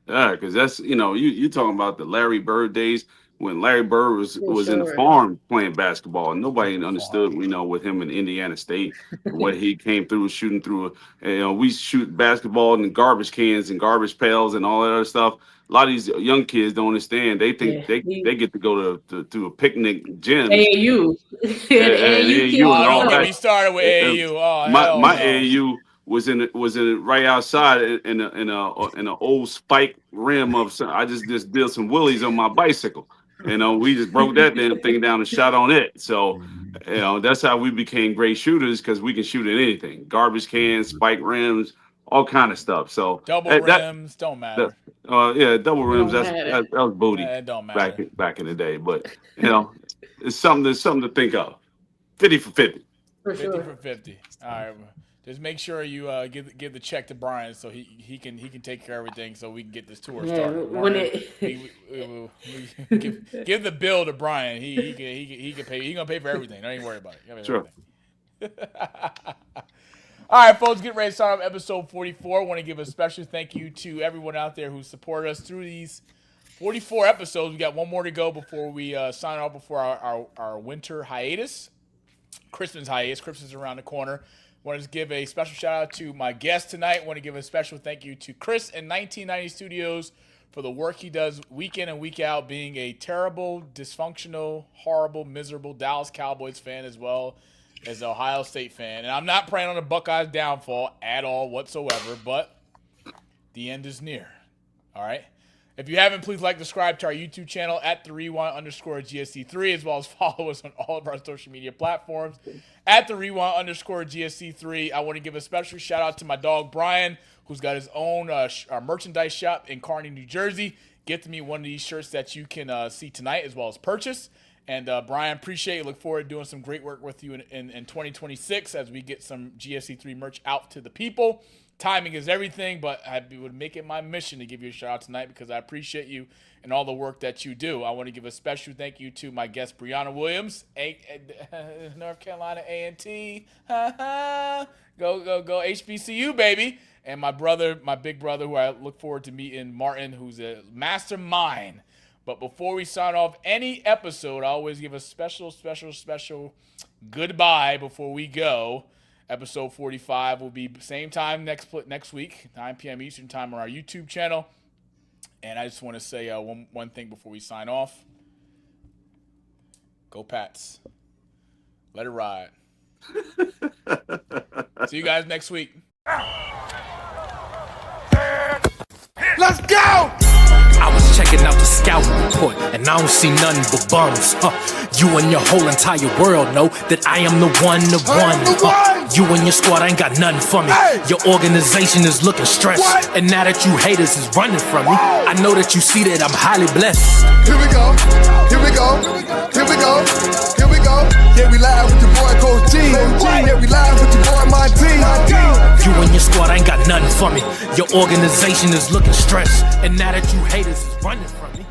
Yeah, because that's you're talking about the Larry Bird days when Larry Bird was in the farm playing basketball, and nobody understood with him in Indiana State and what he came through shooting through. We shoot basketball in garbage cans and garbage pails and all that other stuff. A lot of these young kids don't understand. They think they get to go to a picnic gym. AAU. AAU and all that. Get me started with AAU. My AAU was in right outside in an old spike rim of some. I just did some wheelies on my bicycle. We just broke that damn thing down and shot on it. So that's how we became great shooters, because we can shoot at anything: garbage cans, spike rims, all kind of stuff. So double rims don't matter. Double rims. That was booty. It don't matter. Back in the day, but it's something to think of. 50 for 50. For sure. 50 for 50. All right. Just make sure you give the check to Brian so he can take care of everything so we can get this tour started. Give the bill to Brian. He can pay. He's gonna pay for everything. Don't even worry about it. Sure. All right, folks, get ready to start off episode 44. I want to give a special thank you to everyone out there who supported us through these 44 episodes. We got one more to go before we sign off before our winter hiatus, Christmas hiatus. Christmas is around the corner. Want to give a special shout out to my guest tonight. Want to give a special thank you to Chris in 1990 Studios for the work he does week in and week out, being a terrible, dysfunctional, horrible, miserable Dallas Cowboys fan as well as an Ohio State fan. And I'm not praying on the Buckeyes' downfall at all whatsoever, but the end is near. All right? If you haven't, please like, subscribe to our YouTube channel at @TheRewind_GSC3, as well as follow us on all of our social media platforms at @TheRewind_GSC3. I want to give a special shout out to my dog Brian, who's got his own merchandise shop in Kearney, New Jersey. Get to meet one of these shirts that you can see tonight as well as purchase. And Brian, appreciate you. Look forward to doing some great work with you in 2026 as we get some GSC3 merch out to the people. timing is everything, but I would make it my mission to give you a shout out tonight because I appreciate you and all the work that you do. I want to give a special thank you to my guest, Brianna Williams, North Carolina A&T. Go, HBCU, baby. And my brother, my big brother, who I look forward to meeting, Martin, who's a mastermind. But before we sign off any episode, I always give a special goodbye before we go. Episode 45 will be same time next week, 9 p.m. Eastern time on our YouTube channel. And I just want to say one thing before we sign off. Go Pats. Let it ride. See you guys next week. Let's go! I was checking out the scout report, and I don't see nothing but bums. You and your whole entire world know that I am the one. You and your squad ain't got nothing for me. Your organization is looking stressed, and now that you haters is running from me, I know that you see that I'm highly blessed. Here we go, here we go, here we go, here we go. Yeah, we live with your boy Coach G. Yeah, we live with your boy Monty. You and your squad ain't got nothing for me. Your organization is looking stressed, and now that you haters is running from me,